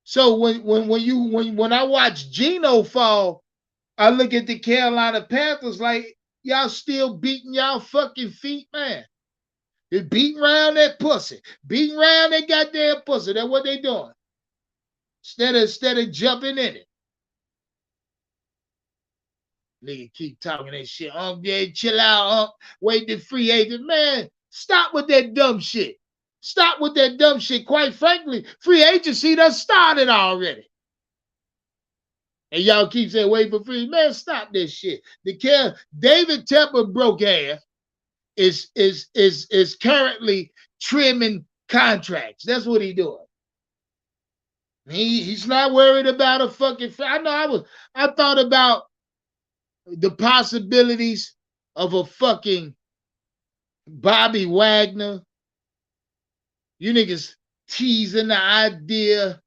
So when I watch Geno fall, I look at the Carolina Panthers like, y'all still beating y'all fucking feet, man. They're beating around that pussy. Beating around that goddamn pussy. That's what they doing. Instead of jumping in it. Nigga keep talking that shit. Yeah, chill out, wait the free agent. Man, stop with that dumb shit. Stop with that dumb shit. Quite frankly, free agency done started already. And y'all keep saying wait for free. Man, stop this shit. David Tepper broke ass is currently trimming contracts. That's what he doing. He's not worried about a fucking. I thought about the possibilities of a fucking Bobby Wagner. You niggas teasing the idea.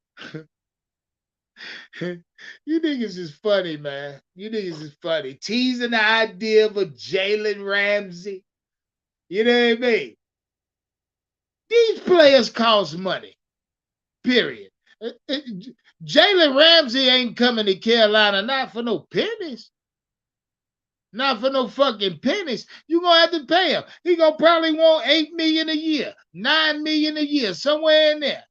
You niggas is funny, man. You niggas is funny. Teasing the idea of a Jalen Ramsey. You know what I mean? These players cost money. Period. Jalen Ramsey ain't coming to Carolina, not for no pennies. Not for no fucking pennies. You're going to have to pay him. He going to probably want $8 million a year, $9 million a year, somewhere in there.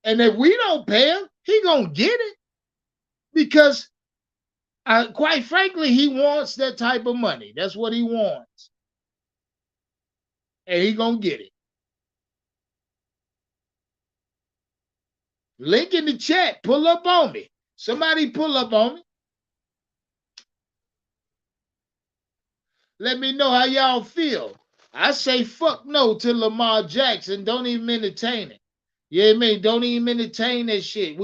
And if we don't pay him, he going to get it. Because, quite frankly, he wants that type of money. That's what he wants. And he going to get it. Link in the chat. Pull up on me. Somebody pull up on me. Let me know how y'all feel. I say fuck no to Lamar Jackson. Don't even entertain it. You know what I mean? Don't even entertain that shit.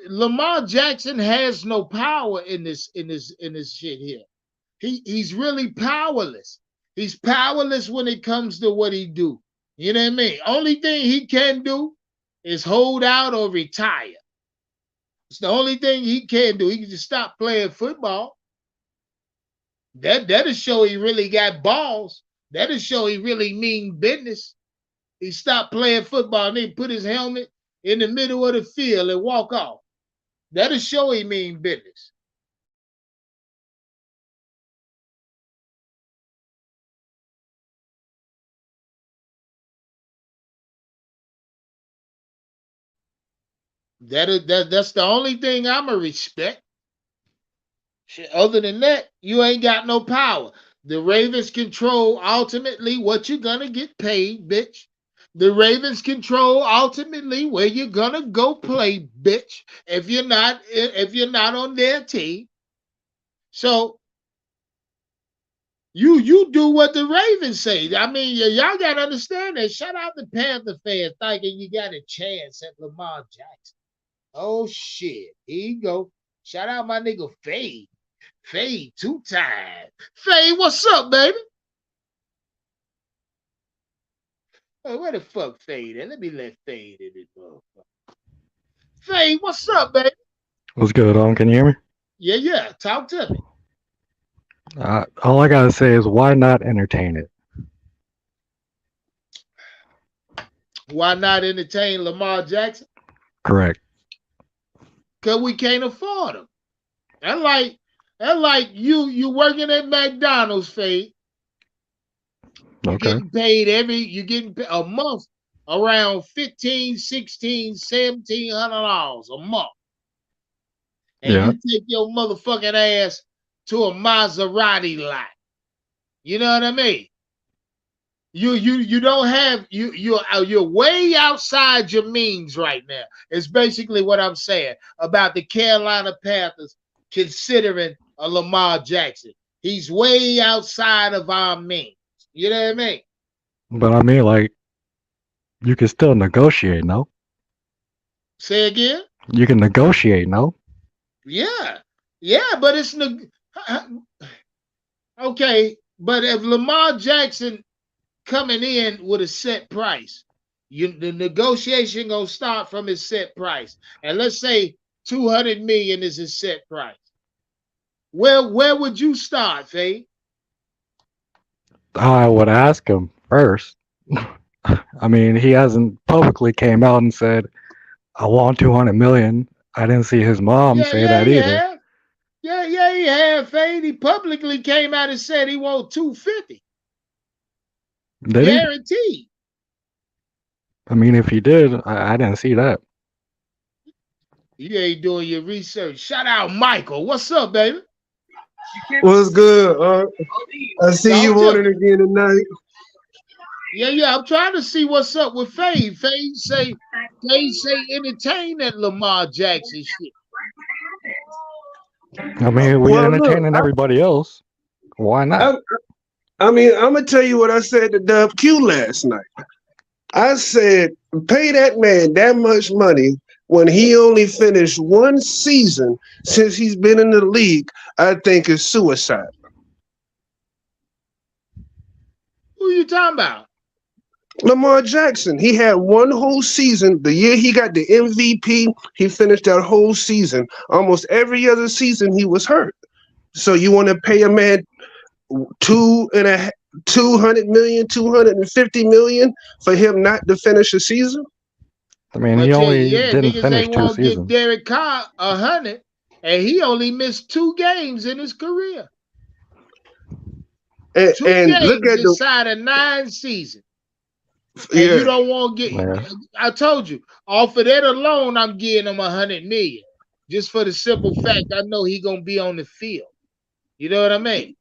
Lamar Jackson has no power in this shit here. He's really powerless. He's powerless when it comes to what he do. You know what I mean? Only thing he can do is hold out or retire. It's the only thing he can do. He can just stop playing football. That'll show he really got balls. That'll show he really mean business. He stopped playing football and then put his helmet in the middle of the field and walk off. That'll show he mean business. That's the only thing I'ma respect. Shit, other than that, you ain't got no power. The Ravens control ultimately what you're gonna get paid, bitch. The Ravens control ultimately where you're gonna go play, bitch. If you're not on their team. So you do what the Ravens say. I mean, y'all gotta understand that. Shout out to Panther fans thinking you got a chance at Lamar Jackson. Oh shit. Here you go. Shout out my nigga Fade. Fade 2 times. Fade, what's up, baby? Hey, where the fuck Fade at? Let me let Fade in this motherfucker. Fade, what's up, baby? What's good, Can you hear me? Yeah. Talk to me. All I gotta say is, why not entertain it? Why not entertain Lamar Jackson? Correct. Because we can't afford him. That like you working at McDonald's, Fade. You Okay. getting paid you getting a month around 15, 16, $1,700 a month. And Yeah. you take your motherfucking ass to a Maserati lot. You know what I mean? You don't have you're way outside your means right now. It's basically what I'm saying about the Carolina Panthers considering a Lamar Jackson. He's way outside of our means. You know what I mean? But I mean, like, you can still negotiate, no? Say again? You can negotiate, no? Yeah. Yeah, but it's okay, but if Lamar Jackson coming in with a set price, the negotiation gonna start from his set price. And let's say 200 million is his set price. Where would you start, Faye? I would ask him first. I mean, he hasn't publicly came out and said, "I want 200 million." I didn't see his mom Yeah, say yeah, that he either. have. Yeah, he have, Faye. He publicly came out and said he want 250. Did he? Guaranteed. I mean, if he did, I didn't see that. You ain't doing your research. Shout out Michael. What's up, baby? What's good? I see you Talk on to it me. again tonight. Yeah. I'm trying to see what's up with Fade. Fade say entertain that Lamar Jackson shit. I mean, we Well, look, entertaining everybody else. Why not? I, I mean, I'm gonna tell you what I said to Dub Q last night. I said, pay that man that much money when he only finished one season since he's been in the league. I think is suicide. Who you talking about? Lamar Jackson, he had one whole season. The year he got the MVP, he finished that whole season. Almost every other season, he was hurt. So you want to pay a man two and a 200 million, 250 million for him not to finish a season? I mean, he But only didn't niggas finish ain't two want to give seasons. Derek Carr 100, and he only missed 2 games in his career. Two And look games at the inside of 9 seasons. And you yeah, don't want to get. Yeah. I told you, off of that alone, I'm giving him 100 million, just for the simple fact I know he gonna be on the field. You know what I mean?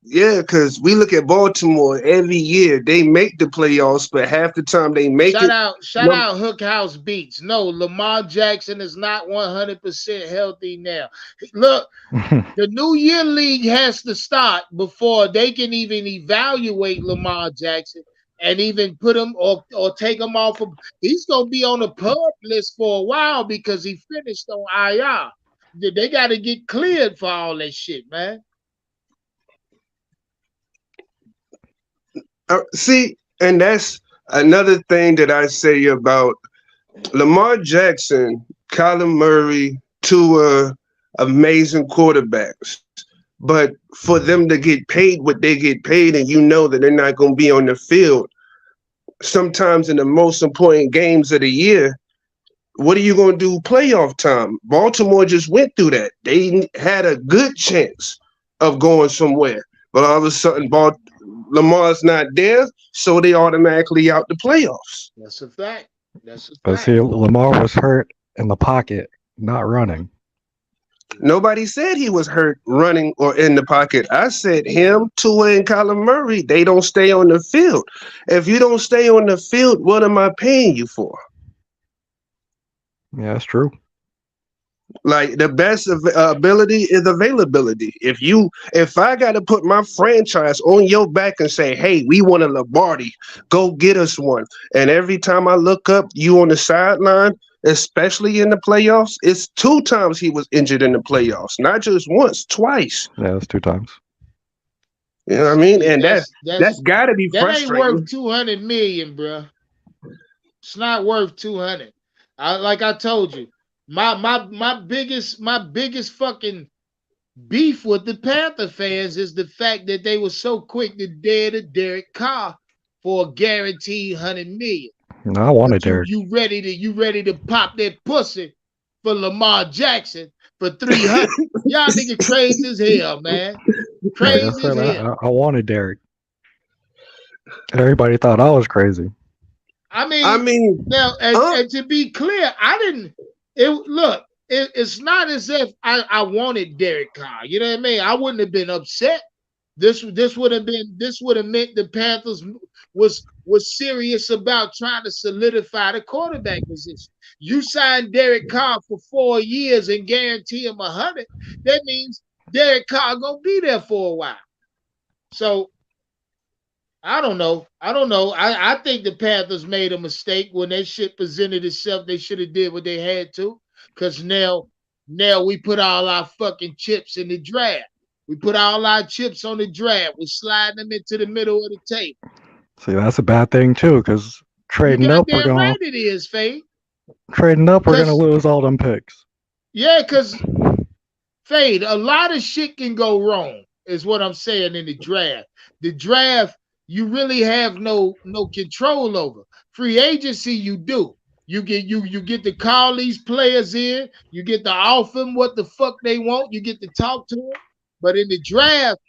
yeah, because we look at Baltimore every year. They make the playoffs, but half the time they make it. Shout No, out Hook House Beats. No, Lamar Jackson is not 100% healthy now. Look, the New Year League has to start before they can even evaluate Lamar Jackson and even put him or take him off of. He's gonna be on the pub list for a while because he finished on IR. They got to get cleared for all that shit, man. see, and that's another thing that I say about Lamar Jackson, Kyler Murray, two amazing quarterbacks. But for them to get paid what they get paid, and you know that they're not going to be on the field, sometimes in the most important games of the year, what are you going to do playoff time? Baltimore just went through that. They had a good chance of going somewhere, but all of a sudden, Lamar's not there, so they automatically out the playoffs. That's a fact. That's a But fact. see, Lamar was hurt in the pocket, not running. Nobody said he was hurt running or in the pocket. I said him, Tua, and Kyler Murray, they don't stay on the field. If you don't stay on the field, what am I paying you for? Yeah, that's true. Like the best ability is availability. If I got to put my franchise on your back and say, "Hey, we want a Lombardi, go get us one," and every time I look up, you on the sideline, especially in the playoffs, it's 2 times he was injured in the playoffs, not just once, twice. Yeah, that's 2 times. You know what I mean? See, And that's got to be that ain't worth frustrating. 200 million, bro. It's not worth 200. Like I told you, my biggest fucking beef with the Panther fans is the fact that they were so quick to dare to Derek Carr for a guaranteed $100 million. No, I wanted But Derek. you ready to pop that pussy for Lamar Jackson for 300? Y'all nigga crazy as hell, man. Like I Crazy as said, hell. I wanted Derek. Everybody thought I was crazy. I I mean, mean, now, and to be clear, I didn't. It's not as if I wanted Derek Carr. You know what I mean? I wouldn't have been upset. This would have meant the Panthers was serious about trying to solidify the quarterback position. You signed Derek Carr for 4 years and guarantee him 100. That means Derek Carr gonna be there for a while. So I don't know. I think the Panthers made a mistake when that shit presented itself. They should have did what they had to. Cause now we put all our fucking chips in the draft. We put all our chips on the draft. We slide them into the middle of the table. See, that's a bad thing too, because You trading up, goddamn right it is, Fade. we're gonna Cause lose all them picks. yeah, cause Fade, a lot of shit can go wrong, is what I'm saying in the draft. The draft, you really have no control over. Free agency, you do. You get to call these players in. You get to offer them what the fuck they want. You get to talk to them. But in the draft,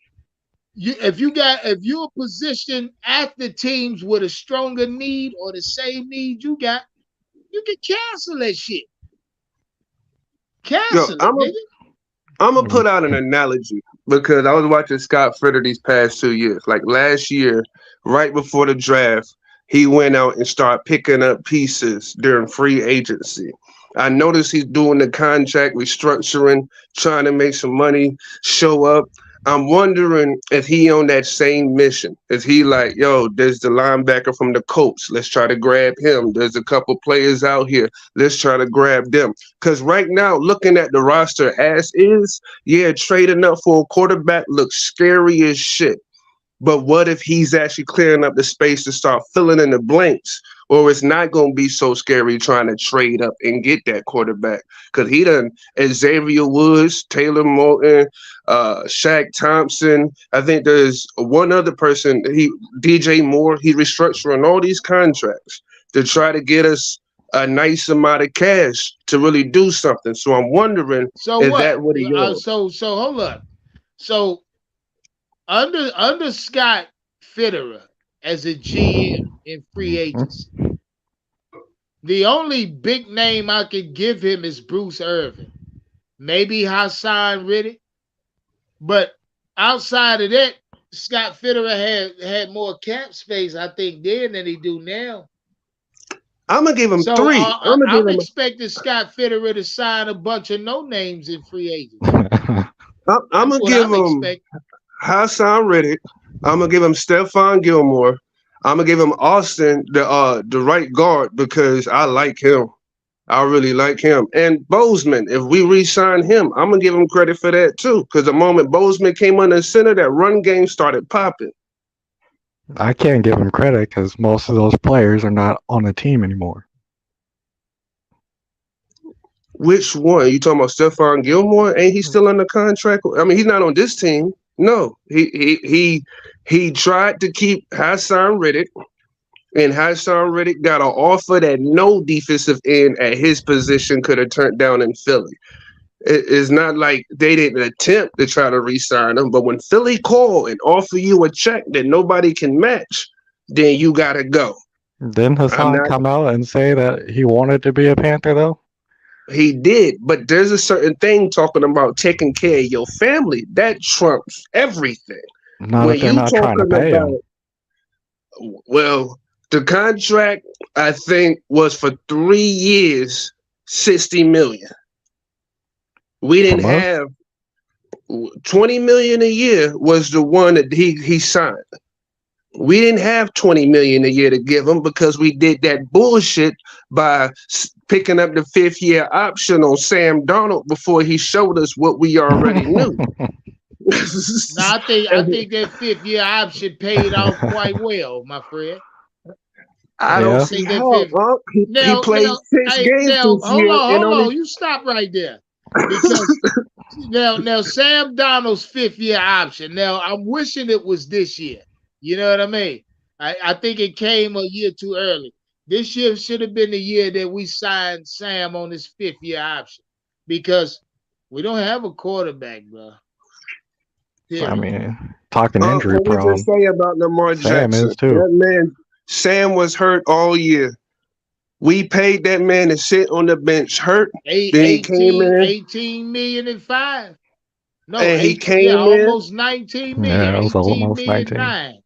if you're positioned at the teams with a stronger need or the same need you got, you can cancel that shit. yo, Cancel it, nigga. I'm gonna put out an analogy because I was watching Scott Fritter these past 2 years. Like last year, right before the draft, he went out and started picking up pieces during free agency. I noticed he's doing the contract restructuring, trying to make some money, show up. I'm wondering if he on that same mission. Is he like, yo, there's the linebacker from the Colts. Let's try to grab him. There's a couple players out here. Let's try to grab them. Because right now, looking at the roster as is, yeah, trading up for a quarterback looks scary as shit. But what if he's actually clearing up the space to start filling in the blanks? Or it's not going to be so scary trying to trade up and get that quarterback. Because he done Xavier Woods, Taylor Moton, Shaq Thompson. I think there's one other person, DJ Moore. He's restructuring all these contracts to try to get us a nice amount of cash to really do something. So I'm wondering, So is what? that what he is? So hold up. So under Scott Fitterer as a GM in free agency, the only big name I could give him is Bruce Irvin, maybe Hassan Riddick, but outside of that, Scott Fitterer had more cap space, I think, then than he do now. I'm gonna give him So three. I'm expecting Scott Fitterer to sign a bunch of no names in free agency. I'm gonna give him Hassan Riddick. I'm gonna give him Stephon Gilmore. I'm gonna give him Austin, the right guard, because I like him. I really like him. And Bozeman, if we re-sign him, I'm gonna give him credit for that too. Because the moment Bozeman came under center, that run game started popping. I can't give him credit because most of those players are not on the team anymore. Which one? You talking about Stephon Gilmore? Ain't he still under contract? I mean, he's not on this team. No, he tried to keep Hassan Riddick, and Hassan Riddick got an offer that no defensive end at his position could have turned down in Philly. It's not like they didn't attempt to try to re-sign him, but when Philly call and offer you a check that nobody can match, then you gotta go. Didn't Hassan come out and say that he wanted to be a Panther though? He did, but there's a certain thing talking about taking care of your family that trumps everything. Not if they're not trying to pay him. Well, the contract I think was for 3 years, $60 million. We didn't have $20 million a year was the one that he signed. We didn't have $20 million a year to give him because we did that bullshit by picking up the 5th year option on Sam Darnold before he showed us what we already knew. I think that 5th year option paid off quite well, my friend. I don't see how. He played 6 games this year. Hold on. You stop right there. Now Sam Donald's 5th-year option. Now I'm wishing it was this year. You know what I mean? I think it came a year too early. This year should have been the year that we signed Sam on his 5th-year option because we don't have a quarterback, bro. I mean, talking injury What we prone. just say about Lamar Sam Jackson? is too. That man, Sam was hurt all year. We paid that man to sit on the bench hurt. Then he came in. 18 million and 5. No, And he 18, came in. almost 19 million. Yeah, it was 18 almost million 19. 9.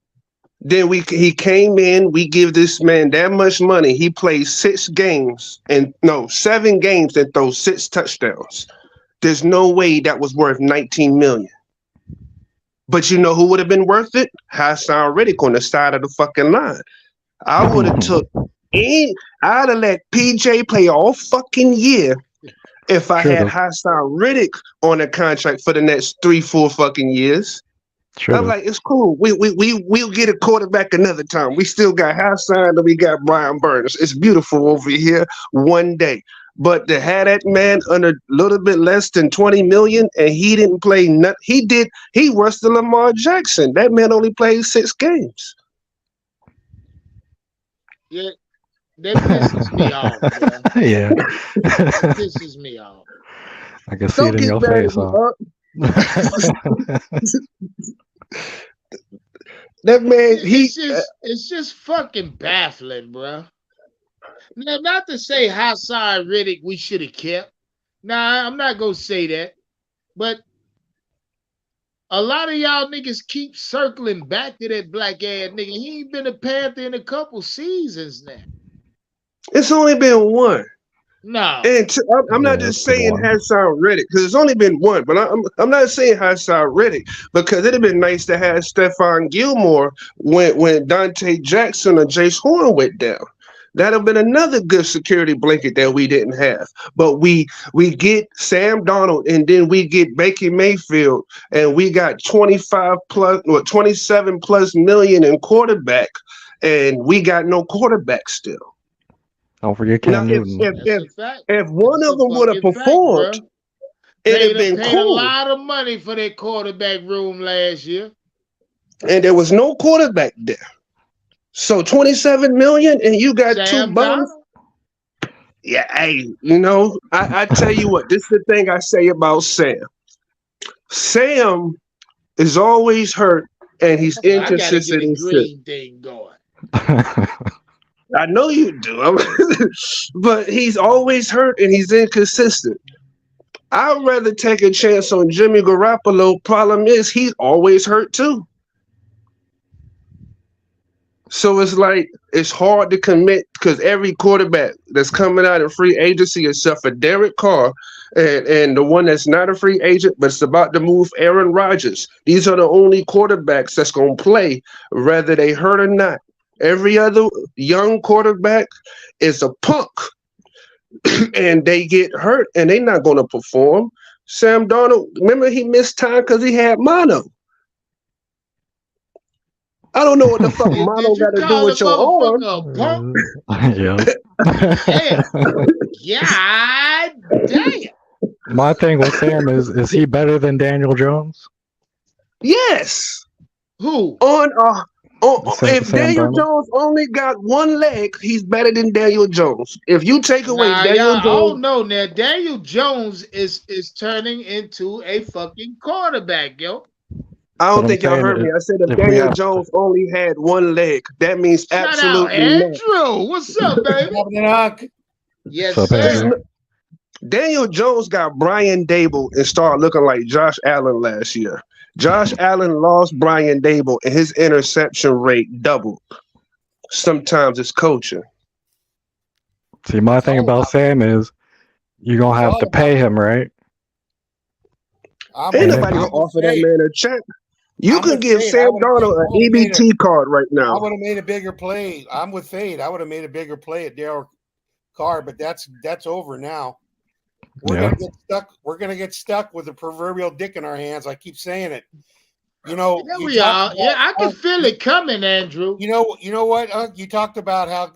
Then he came in. We give this man that much money. He plays 7 games and throws 6 touchdowns. There's no way that was worth 19 million. But you know who would have been worth it? Hassan Reddick on the side of the fucking line. I would have I'd have let PJ play all fucking year if I had Hassan Reddick on a contract for the next 3-4 fucking years. I'm like, it's cool. We'll get a quarterback another time. We still got Hassan and we got Brian Burns. It's beautiful over here one day. But to have that man under a little bit less than 20 million and he didn't play nothing. He worse than Lamar Jackson. That man only played 6 games. Yeah, that pisses me off, bro. Yeah. That pisses me off. I can see it in your face, huh? That man, it's just fucking baffling, bro. Now, not to say Hassan Reddick we should have kept. Nah, I'm not gonna say that. But a lot of y'all niggas keep circling back to that black ass nigga. He ain't been a Panther in a couple seasons now. It's only been one. No. And I'm not just saying Hassan Reddick because it's only been one, but I'm not saying Hassan Reddick because it'd have been nice to have Stephon Gilmore when Dante Jackson or Jace Horn went down. That'd have been another good security blanket that we didn't have. But we get Sam Donald and then we get Baker Mayfield and we got 27 plus million in quarterback and we got no quarterback still. Don't forget Cam Newton. If one of them would have performed, it'd have been paid cool. A lot of money for that quarterback room last year, and there was no quarterback there. So 27 million, and you got Sam 2 bums. Yeah, hey, I tell you what. This is the thing I say about Sam. Sam is always hurt, and he's inconsistent. I gotta get a green thing going. I know you do, but he's always hurt and he's inconsistent. I'd rather take a chance on Jimmy Garoppolo. Problem is, he's always hurt too. So it's like it's hard to commit because every quarterback that's coming out of free agency, except for Derek Carr and the one that's not a free agent, but it's about to move, Aaron Rodgers. These are the only quarterbacks that's going to play, whether they hurt or not. Every other young quarterback is a punk, and they get hurt, and they're not going to perform. Sam Darnold, remember he missed time because he had mono. I don't know what the fuck mono got to do with your arm. Yeah. God damn. My thing with Sam is he better than Daniel Jones? Yes. Who? If Daniel Jones only got one leg, he's better than Daniel Jones. If you take away Daniel Jones, oh no, now Daniel Jones is turning into a fucking quarterback, yo. I don't think y'all heard me. I said if Daniel Jones only had one leg, that means absolutely Andrew, what's up, baby? Yes, sir. Daniel Jones got Brian Dable and started looking like Josh Allen last year. Josh Allen lost Brian Dable and his interception rate doubled. Sometimes it's coaching. See, my thing about Sam is you're going to have to pay him, right? Ain't nobody going to offer that man a check. You can give Sam Darnold an EBT card right now. I would have made a bigger play. I'm with Fade. I would have made a bigger play at Derek Carr, but that's over now. We're gonna get stuck. We're gonna get stuck with the proverbial dick in our hands. I keep saying it. Yeah, we are. Yeah, I can feel it coming, Andrew. You know what? You talked about how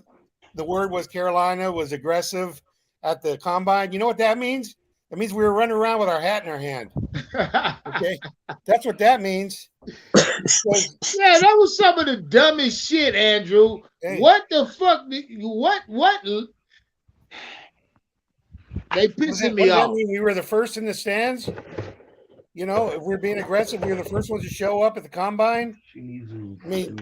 the word was Carolina was aggressive at the combine. You know what that means? That means we were running around with our hat in our hand. Okay, that's what that means. Yeah, that was some of the dumbest shit, Andrew. Hey. What the fuck? What? They pissing What me does that off. mean? We were the first in the stands. You know, if we're being aggressive, we were the first ones to show up at the combine. I mean,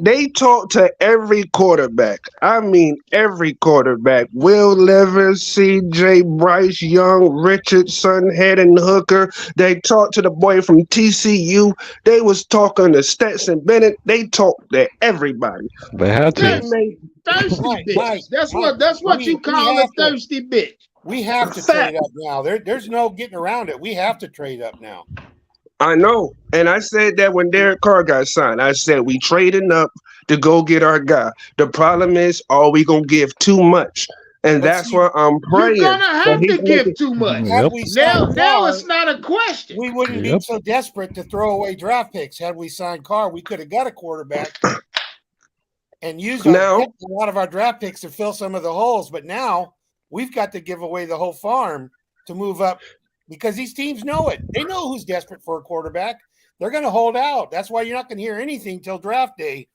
They talk to every quarterback. I mean, every quarterback. Will Levis, C.J. Bryce Young, Richardson, Hayden Hooker. They talked to the boy from TCU. They was talking to Stetson Bennett. They talked to everybody. They had They to. made thirsty Mike, bitch. Mike, That's Mike, what you we call a have to- thirsty bitch. we have to trade up now. There's no getting around it. We have to trade up now. I know. And I said that when Derek Carr got signed. I said we trading up to go get our guy. The problem is, are we going to give too much? And But that's see, why I'm praying. You're gonna that have he to can give make it- too much. Yep. Had we signed Now Carr, it's not a question. we wouldn't be Yep. so desperate to throw away draft picks. Had we signed Carr, we could have got a quarterback and used a lot of our draft picks to fill some of the holes. But now we've got to give away the whole farm to move up because these teams know it. They know who's desperate for a quarterback. They're going to hold out. That's why you're not going to hear anything till draft day.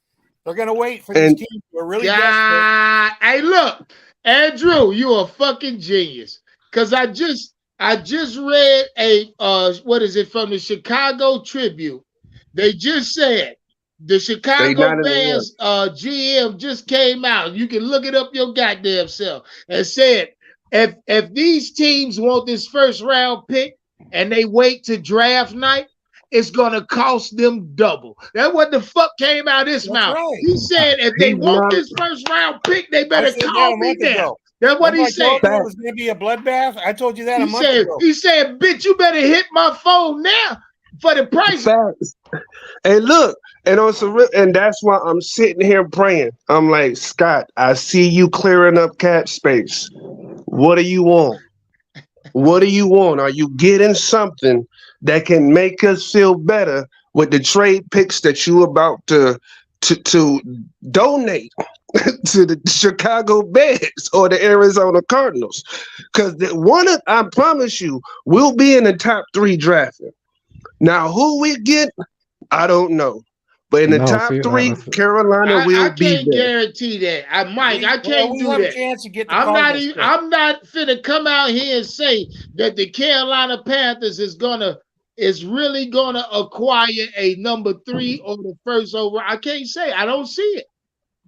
They're going to wait for these teams who are really desperate. Hey, look, Andrew, you a fucking genius. Cause I just read a what is it from the Chicago Tribune? They just said the Chicago Bears GM just came out. You can look it up your goddamn self and said if these teams want this first round pick and they wait to draft night, it's gonna cost them double. That's what the fuck came out his mouth. Right. He said if they want this first round pick, they better call me now. That's what he said. It was going to be a bloodbath. I told you that a month ago. He said, bitch, you better hit my phone now for the price. Facts. And look, and and that's why I'm sitting here praying. I'm like, Scott, I see you clearing up cap space. What do you want? What do you want? Are you getting something that can make us feel better with the trade picks that you about to donate to the Chicago Bears or the Arizona Cardinals? Because I promise you, we'll be in the top 3 drafting. Now, who we get, I don't know. But in the top 3, Carolina will be there. I can't guarantee that. Mike, I can't do that. I'm not finna come out here and say that the Carolina Panthers is really gonna acquire a number 3 or the first over. I can't say. I don't see it.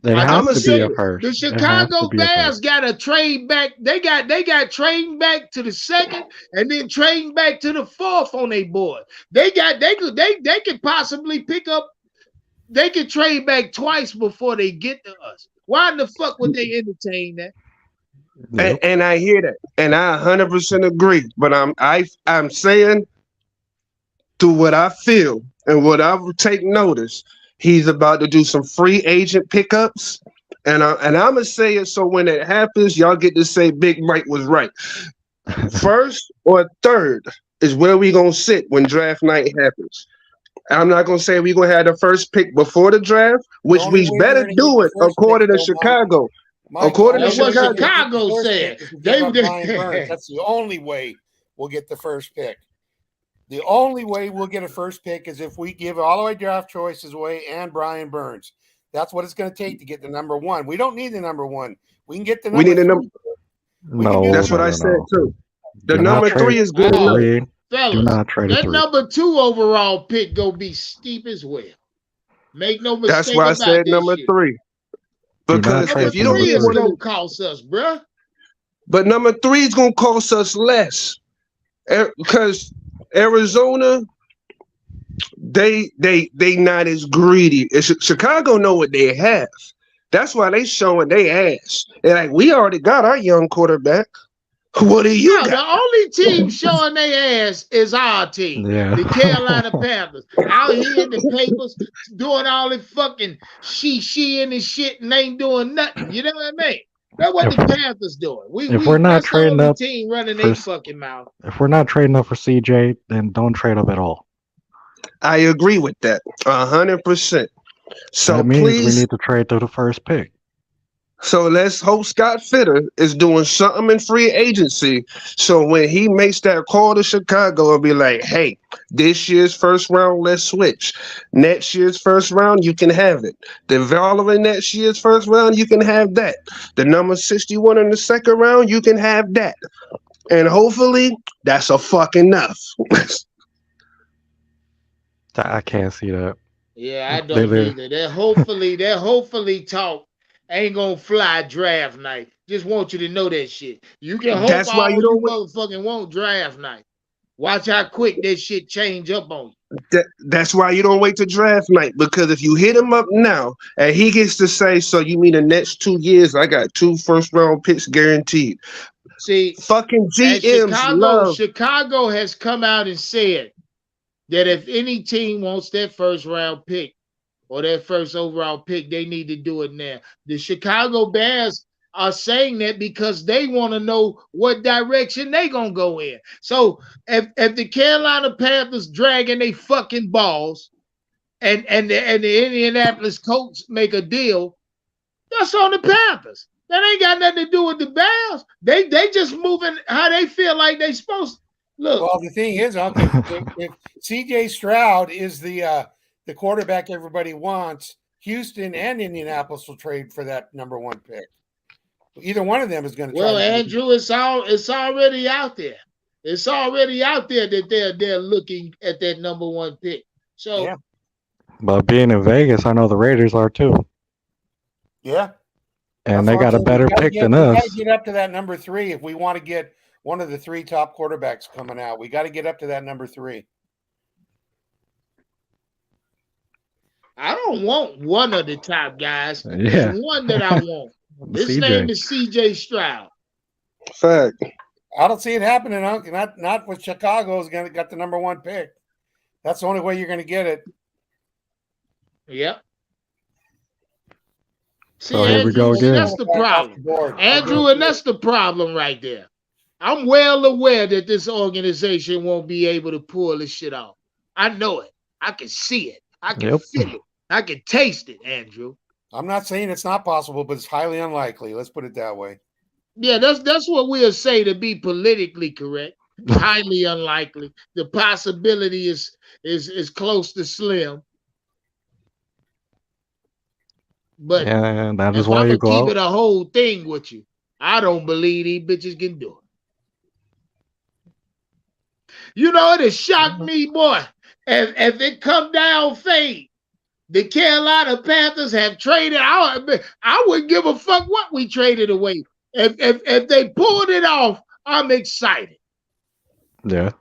It has to be a first. The Chicago Bears got to trade back. They got trading back to the 2nd and then trading back to the 4th on their board. They could possibly pick up. They could trade back twice before they get to us. Why in the fuck would they entertain that? Yep. And I hear that, and I 100% agree. But I'm saying, through what I feel and what I would take notice, he's about to do some free agent pickups, and I'm gonna say it so when it happens, y'all get to say Big Mike was right. 1st or 3rd is where we gonna sit when draft night happens. I'm not gonna say we're gonna have the first pick before the draft, which we better do it according to Chicago. According to Chicago said, that's the only way we'll get the first pick. The only way we'll get a first pick is if we give all our draft choices away and Brian Burns. That's what it's going to take to get the number 1. We don't need the number 1. We can get the number. We need a number. No, that's what I said too. The number 3 is good enough. Fellas, that number 2 overall pick gonna be steep as well. Make no mistake. That's why I said number 3. Because if you don't get what it cost us, bruh. But number 3 is gonna cost us less. Because Arizona, they not as greedy. Chicago know what they have. That's why they showing their ass. They're like, we already got our young quarterback. What do you got? The only team showing their ass is our team, the Carolina Panthers. Out here in the papers doing all the fucking she-and and shit and ain't doing nothing. You know what I mean? That's what the Panthers doing. We're not trading up team running their fucking mouth. If we're not trading up for CJ, then don't trade up at all. I agree with that 100%. So that means please, we need to trade to the first pick. So let's hope Scott Fitter is doing something in free agency. So when he makes that call to Chicago and be like, hey, this year's first round, let's switch. Next year's first round, you can have it. The following next year's first round, you can have that. The number 61 in the second round, you can have that. And hopefully that's a fucking enough. I can't see that. Yeah, I don't either. That hopefully talk ain't gonna fly draft night. Just want you to know that shit. You can hope That's why all you you don't motherfucking want draft night. Watch how quick that shit change up on you. That's why you don't wait to draft night, because if you hit him up now and he gets to say, so you mean the next 2 years I got 2 first round picks guaranteed. See, fucking GMs Chicago has come out and said that if any team wants that first round pick or that first overall pick, they need to do it now. The Chicago Bears are saying that because they want to know what direction they gonna go in. So if the Carolina Panthers dragging they fucking balls and the Indianapolis Colts make a deal, that's on the Panthers. That ain't got nothing to do with the Bears. They just moving how they feel like they supposed to. Look. Well, the thing is, if C.J. Stroud is the quarterback everybody wants, Houston and Indianapolis will trade for that number 1 pick. Either one of them is going to. Well, Andrew, it's already out there. It's already out there that they're looking at that number 1 pick. So, yeah. But being in Vegas, I know the Raiders are too. Yeah. And they got a better pick than us. We got to get up to that number 3 if we want to get one of the 3 top quarterbacks coming out. We got to get up to that number 3. I don't want one of the top guys. Yeah. There's one that I want. His name is C.J. Stroud. Fact. I don't see it happening. Not with Chicago's got the number 1 pick. That's the only way you're going to get it. Yep. See, so here Andrew, we go again. That's the problem. Andrew, and that's the problem right there. I'm well aware that this organization won't be able to pull this shit off. I know it. I can see it. I can feel it. I can taste it, Andrew. I'm not saying it's not possible, but it's highly unlikely. Let's put it that way. Yeah, that's what we'll say to be politically correct. Highly unlikely. The possibility is close to slim. But yeah, that is why you go keep out. it a whole thing with you. I don't believe these bitches can do it. You know, it has shocked me, boy. If it come down fade, the Carolina Panthers have traded. I wouldn't give a fuck what we traded away. If they pulled it off, I'm excited. Yeah.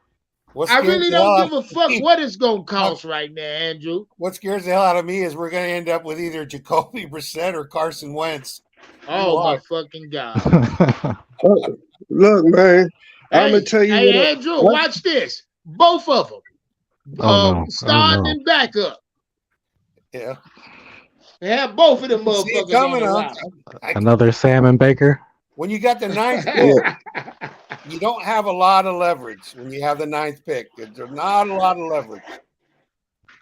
I really don't give a fuck what it's going to cost right now, Andrew. What scares the hell out of me is we're going to end up with either Jacoby Brissett or Carson Wentz. Oh, my fucking God. Look, man. I'm going to tell you. Hey, Andrew, watch this. Both of them. Starting and backup. Yeah. They have both of them motherfuckers coming on. Another Salmon Baker. When you got the 9th pick, you don't have a lot of leverage when you have the 9th pick. There's not a lot of leverage.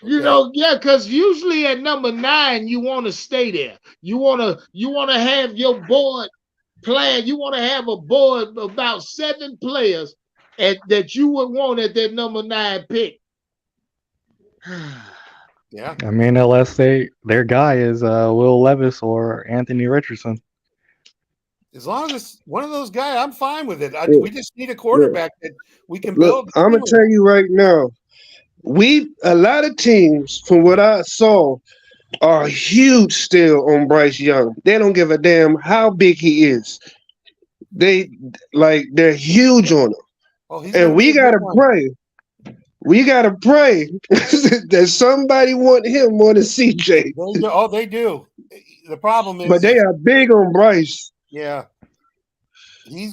You know, yeah, because usually at number 9, you want to stay there. You want to have your board plan. You want to have a board of about 7 players that you would want at that number 9 pick. Yeah. I mean, unless their guy is Will Levis or Anthony Richardson. As long as it's one of those guys, I'm fine with it. We just need a quarterback that we can build. I'm going to tell you right now, a lot of teams, from what I saw, are huge still on Bryce Young. They don't give a damn how big he is. They're huge on him. And we got to pray. We got to pray that somebody want him more than CJ. They do. The problem is. But they are big on Bryce. Yeah.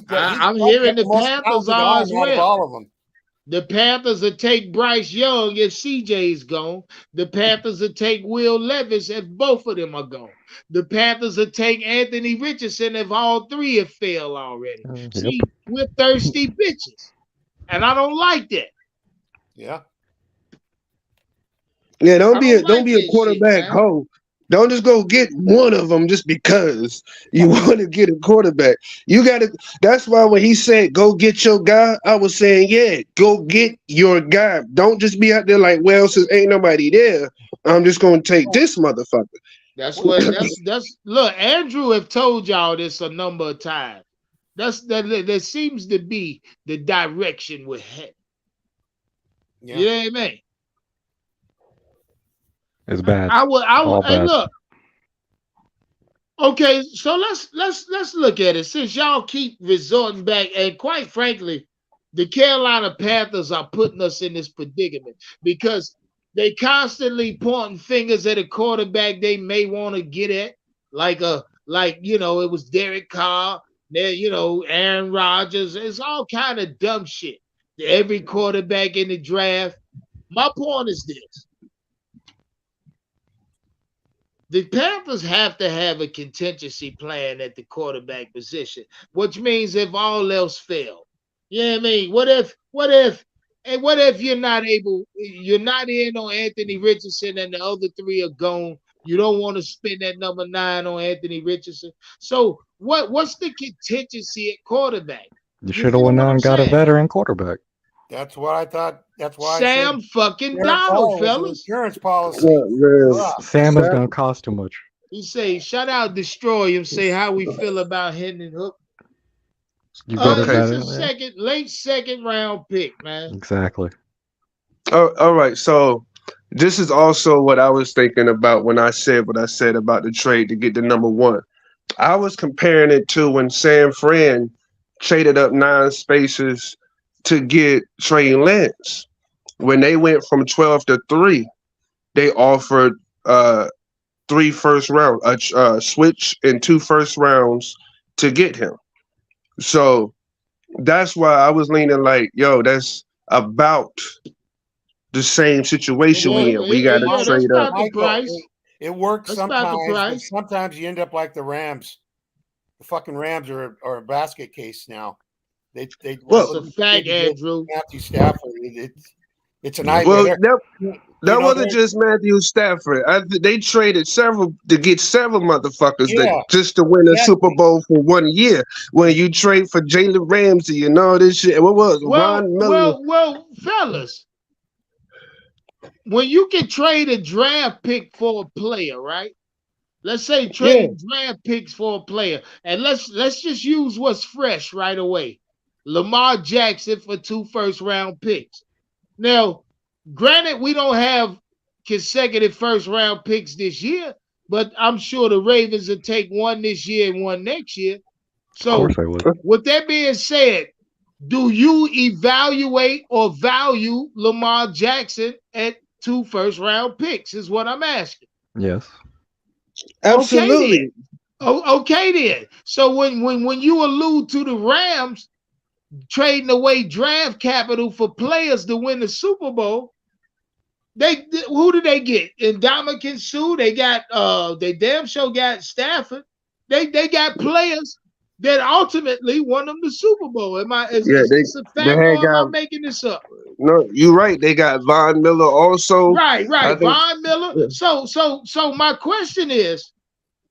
I'm hearing the Panthers are as well. All of them. The Panthers will take Bryce Young if CJ's gone. The Panthers will take Will Levis if both of them are gone. The Panthers will take Anthony Richardson if all 3 have failed already. See, we're thirsty bitches. And I don't like that. Yeah. Yeah, don't be a quarterback hoe. Don't just go get one of them just because you want to get a quarterback. You got to. That's why when he said go get your guy, I was saying, yeah, go get your guy. Don't just be out there like, well, since ain't nobody there, I'm just gonna take this motherfucker. That's look, Andrew have told y'all this a number of times. That seems to be the direction we're heading. Yeah. You know what I mean? It's bad. I would bad. Look. Okay, so let's look at it. Since y'all keep resorting back, and quite frankly, the Carolina Panthers are putting us in this predicament because they constantly pointing fingers at a quarterback they may want to get at, like it was Derek Carr, Aaron Rodgers. It's all kind of dumb shit. Every quarterback in the draft. My point is this. The Panthers have to have a contingency plan at the quarterback position, which means if all else fails, you know what I mean? What if you're not in on Anthony Richardson and the other three are gone? You don't want to spend that number 9 on Anthony Richardson. So what's the contingency at quarterback? You should have went out and got a veteran quarterback. That's what I thought. That's why Sam I said fucking Donald, fellas. Insurance policy. Sam is going to cost too much. He say, shout out Destroy him, say how we feel about Hendon Hook. You better it's a late second round pick, man. Exactly. All right. So this is also what I was thinking about when I said what I said about the trade to get the number 1. I was comparing it to when San Fran traded up 9 spaces to get Trey Lance. When they went from 12 to 3, they offered 3 first round, a switch and 2 first rounds to get him. So that's why I was leaning like, yo, that's about the same situation we in. We got to trade up. It works sometimes, but sometimes you end up like the Rams. The fucking Rams are a basket case now. It's a fact, Andrew. Matthew Stafford. It's a nightmare. Well, that wasn't just Matthew Stafford. They traded several to get several motherfuckers just to win a Super Bowl for 1 year. When you trade for Jalen Ramsey and all this shit, what was Ron Miller? Well, fellas, when you can trade a draft pick for a player, right? Let's say trade draft picks for a player, and let's just use what's fresh right away. Lamar Jackson for 2 first-round picks. Now, granted, we don't have consecutive first-round picks this year, but I'm sure the Ravens will take 1 this year and 1 next year. So, with that being said, do you evaluate or value Lamar Jackson at 2 first-round picks is what I'm asking. Yes. Absolutely. Okay then. So when you allude to the Rams trading away draft capital for players to win the Super Bowl, who did they get? Ndamukong Suh, they got they damn sure got Stafford. They got players that ultimately won them the Super Bowl. Is this a fact or am I making this up? No, you're right. They got Von Miller also. Right. Von Miller. Yeah. So my question is,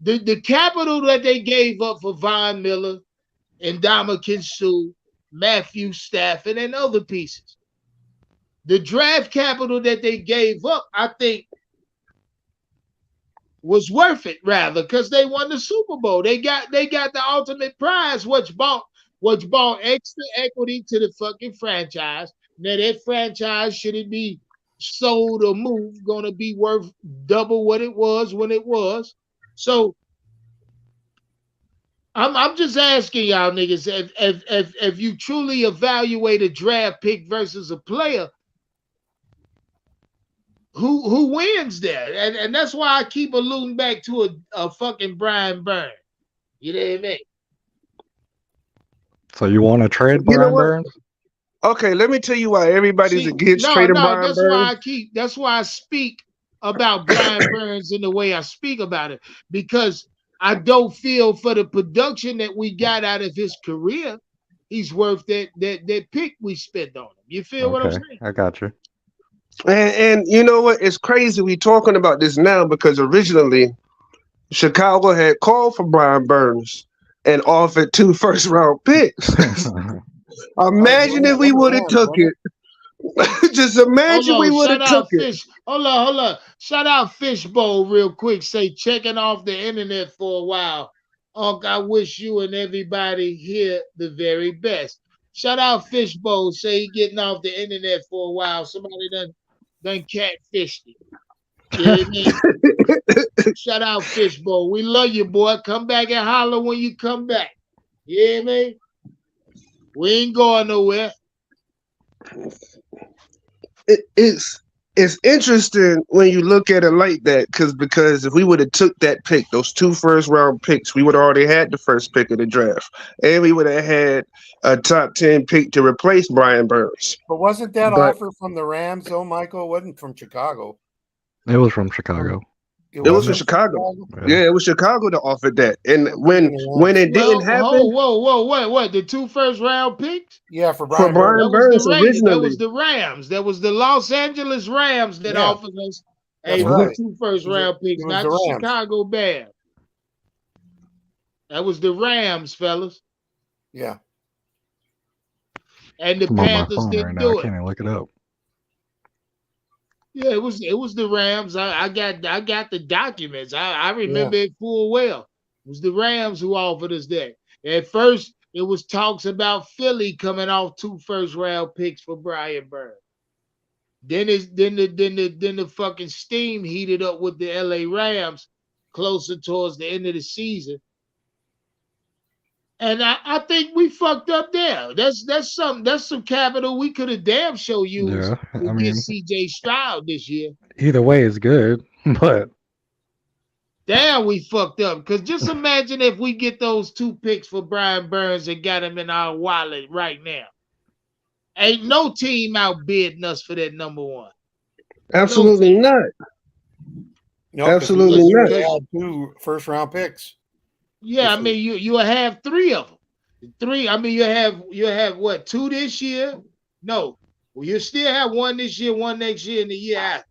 the capital that they gave up for Von Miller and Ndamukong Suh, Matthew Stafford, and other pieces. The draft capital that they gave up, I think, was worth it rather because they won the Super Bowl. They got the ultimate prize, which bought extra equity to the fucking franchise. Now that franchise, should it be sold or moved, gonna be worth double what it was when it was. So I'm just asking y'all niggas if you truly evaluate a draft pick versus a player, who wins there? And that's why I keep alluding back to a fucking Brian Burns. You know what I mean? So you want to trade Brian Burns? Okay, let me tell you why everybody's against trading Brian Burns. That's why I speak about Brian Burns in the way I speak about it, because I don't feel for the production that we got out of his career, he's worth that pick we spent on him. You feel what I'm saying? I got you. And you know what? It's crazy we talking about this now because originally Chicago had called for Brian Burns and offered 2 first-round picks. Imagine if we would have took it. Just imagine we would have took it. Hold on. Shout out Fishbowl real quick. Say checking off the internet for a while. Unc, I wish you and everybody here the very best. Shout out Fishbowl. Say he getting off the internet for a while. Somebody done catfished it. You know what I mean? Shout out Fishbowl. We love you, boy. Come back and holler when you come back. You hear me? We ain't going nowhere. It's interesting when you look at it like that, because if we would have took that pick, those 2 first-round picks, we would have already had the first pick of the draft, and we would have had a top 10 pick to replace Brian Burns. But wasn't that offer from the Rams, though, Michael? It wasn't from Chicago. It was from Chicago. It was from Chicago. Yeah, it was Chicago that offered that. And when it didn't happen. What? The 2 first-round picks? Yeah, for Brian Burns originally. That was the Rams. That was the Los Angeles Rams that offered us a 2 first-round picks, not the Chicago Bears. That was the Rams, fellas. Yeah. And the Panthers didn't do it. I can't even look it up. Yeah, it was the Rams. I got the documents. I remember it full well. It was the Rams who offered us that. At first, it was talks about Philly coming off 2 first-round picks for Brian Burns. Then the fucking steam heated up with the LA Rams closer towards the end of the season. And I think we fucked up there. That's some capital we could have damn sure used to get CJ Stroud this year. Either way is good, but damn, we fucked up. Because just imagine if we get those 2 picks for Brian Burns and got him in our wallet right now. Ain't no team outbidding us for that number 1. Absolutely not. No, absolutely not. They had 2 first-round picks. Yeah, I mean you have 3 of them. 3. I mean you have what, 2 this year? No, well, you still have 1 this year, 1 next year, and the year after.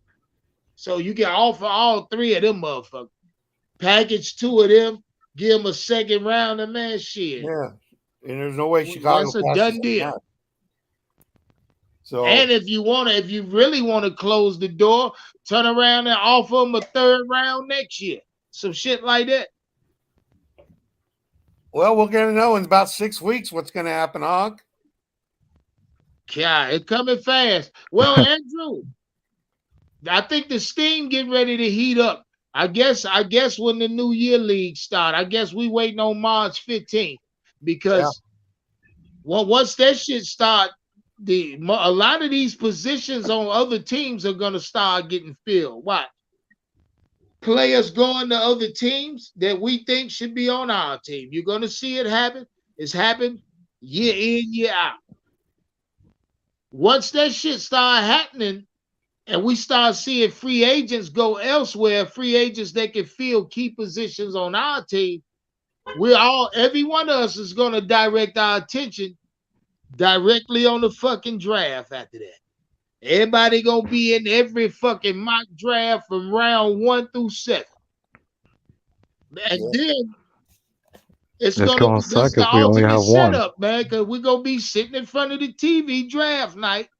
So you can offer all 3 of them motherfuckers. Package 2 of them, give them a second round, and man, shit. Yeah, and there's no way Chicago. That's a done deal. So, and if you really want to close the door, turn around and offer them a 3rd round next year. Some shit like that. Well, we're going to know in about 6 weeks what's going to happen, Hog. Yeah, it's coming fast. Well, Andrew, I think the steam getting ready to heat up. I guess when the New Year League start, I guess we waiting on March 15th because once that shit start, a lot of these positions on other teams are going to start getting filled. Watch. Players going to other teams that we think should be on our team. You're going to see it happen. It's happened year in, year out. Once that shit start happening and we start seeing free agents go elsewhere, free agents that can fill key positions on our team, every one of us is going to direct our attention directly on the fucking draft after that. Everybody gonna be in every fucking mock draft from round 1 through 7. And then it's gonna suck if we only have 1. Setup, man, because we're gonna be sitting in front of the TV draft night,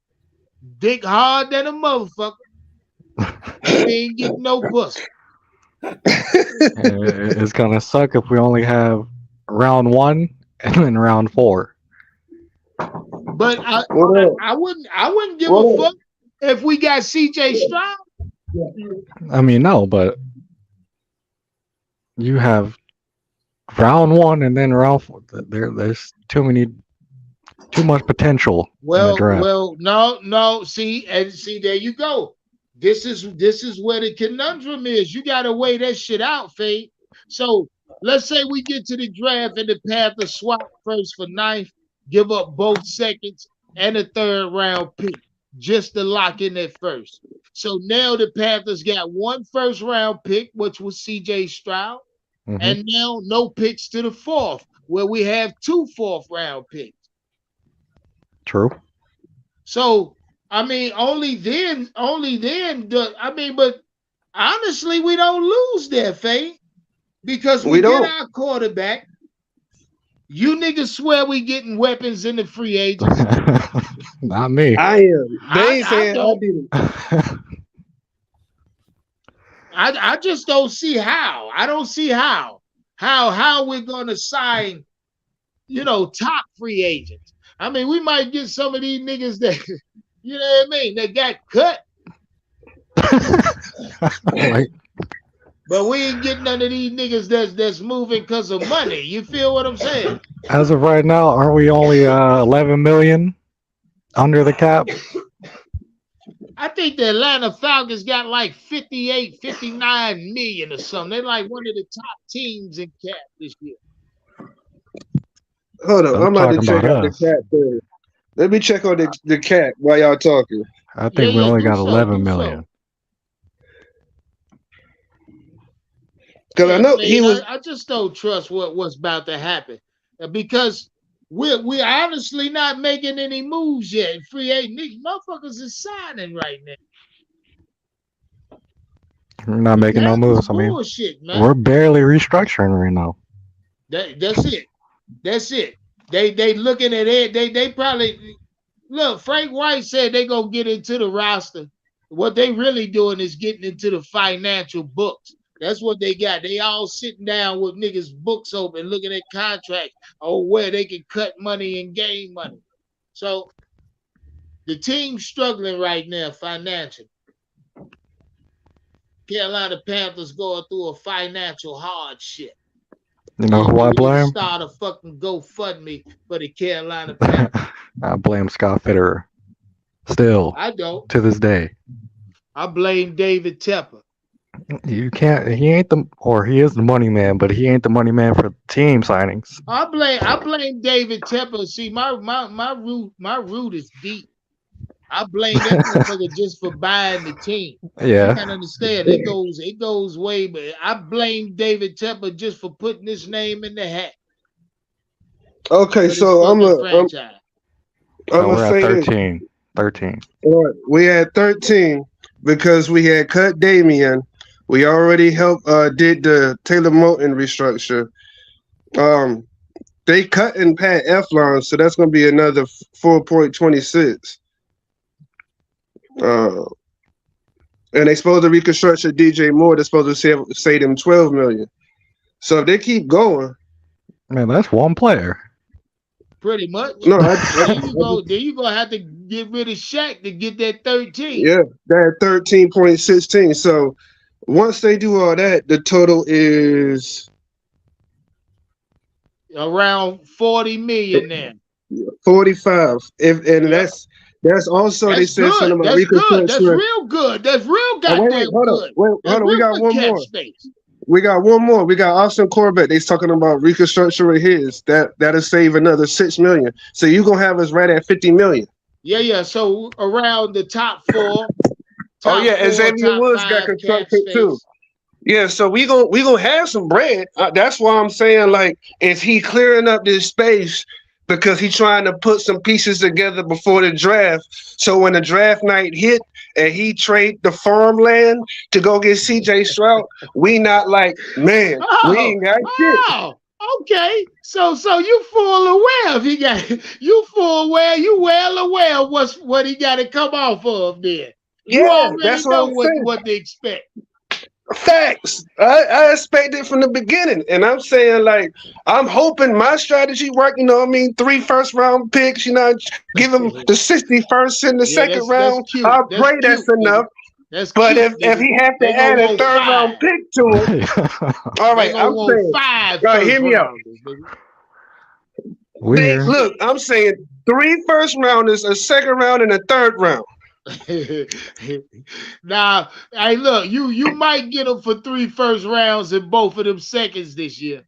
dick hard than a motherfucker. We ain't getting no pussy. It's gonna suck if we only have round 1 and then round 4. But I wouldn't give a fuck if we got CJ Stroud. I mean, no, but you have round 1 and then round 4. There's too much potential in the draft. Well, no. See, there you go. This is where the conundrum is. You gotta weigh that shit out, Fade. So let's say we get to the draft and the Panthers swap first for 9th. Give up both seconds and a 3rd round pick just to lock in that first. So now the Panthers got 1 first round pick, which was CJ Stroud, and now no picks to the 4th, where we have 2 4th round picks. True. So I mean, only then. But honestly, we don't lose that, Faye. Because we get our quarterback. You niggas swear we getting weapons in the free agents. Not me. I am. They ain't saying I didn't. I just don't see how. I don't see how we're gonna sign, top free agents. I mean, we might get some of these niggas that, you know what I mean, that got cut. But we ain't getting none of these niggas that's moving because of money. You feel what I'm saying? As of right now, aren't we only 11 million under the cap? I think the Atlanta Falcons got like 58, 59 million or something. They're like one of the top teams in cap this year. Hold on, I'm about to check out the cap thing. Let me check on the cap while y'all talking. I think we only got 11 million. Because I know he was. I just don't trust what's about to happen because we're honestly not making any moves yet. Free agent motherfuckers is signing right now. We're not making no moves. Bullshit, man. We're barely restructuring right now. That's it. That's it. They looking at it. They probably look. Frank White said they gonna get into the roster. What they really doing is getting into the financial books. That's what they got. They all sitting down with niggas' books open, looking at contracts or where they can cut money and gain money. So the team's struggling right now financially. Carolina Panthers going through a financial hardship. You know who I blame? Start a fucking GoFundMe for the Carolina Panthers. I blame Scott Fitterer. Still, I don't. To this day. I blame David Tepper. You can't. He ain't he is the money man, but he ain't the money man for team signings. I blame David Tepper. See, my root is deep. I blame that motherfucker just for buying the team. Yeah, you can't understand. It goes way, but I blame David Tepper just for putting his name in the hat. Okay, so I'm we're at 13. 13. All right, we had 13 because we had cut Damian. We already did the Taylor Moton restructure. They cut in Pat Eflon, so that's going to be another 4.26. And they supposed to reconstruct DJ Moore. They're supposed to say them 12 million. So if they keep going, man, that's one player. Pretty much. No, then you gonna have to get rid of Shaq to get that 13. Yeah, that 13.16. So once they do all that, the total is around 40 million now. 45. That's also they said something about reconstruction. That's real good. That's real goddamn good. Hold on. We got one more. We got one more. We got Austin Corbett. They're talking about reconstructing his. That'll save another $6 million. So you're gonna have us right at 50 million. Yeah. So around the top four. And Xavier Woods got constructed too. Yeah, so we gonna have some bread. That's why I'm saying, like, is he clearing up this space because he's trying to put some pieces together before the draft? So when the draft night hit and he trade the farmland to go get CJ Stroud, we not like, man, we ain't got shit. Okay, so you full aware of you well aware of what he got to come off of there. You already know what to expect. Facts. I expect it from the beginning. And I'm saying, like, I'm hoping my strategy work, 3 first-round picks, give him the 61st in the second round. I pray that's enough. But if he have to add a third-round pick to it, all right, I'm saying, right, hear me out. Look, I'm saying 3 first-rounders, a second round, and a third round. Now, hey, look, you might get them for 3 first rounds and both of them seconds this year.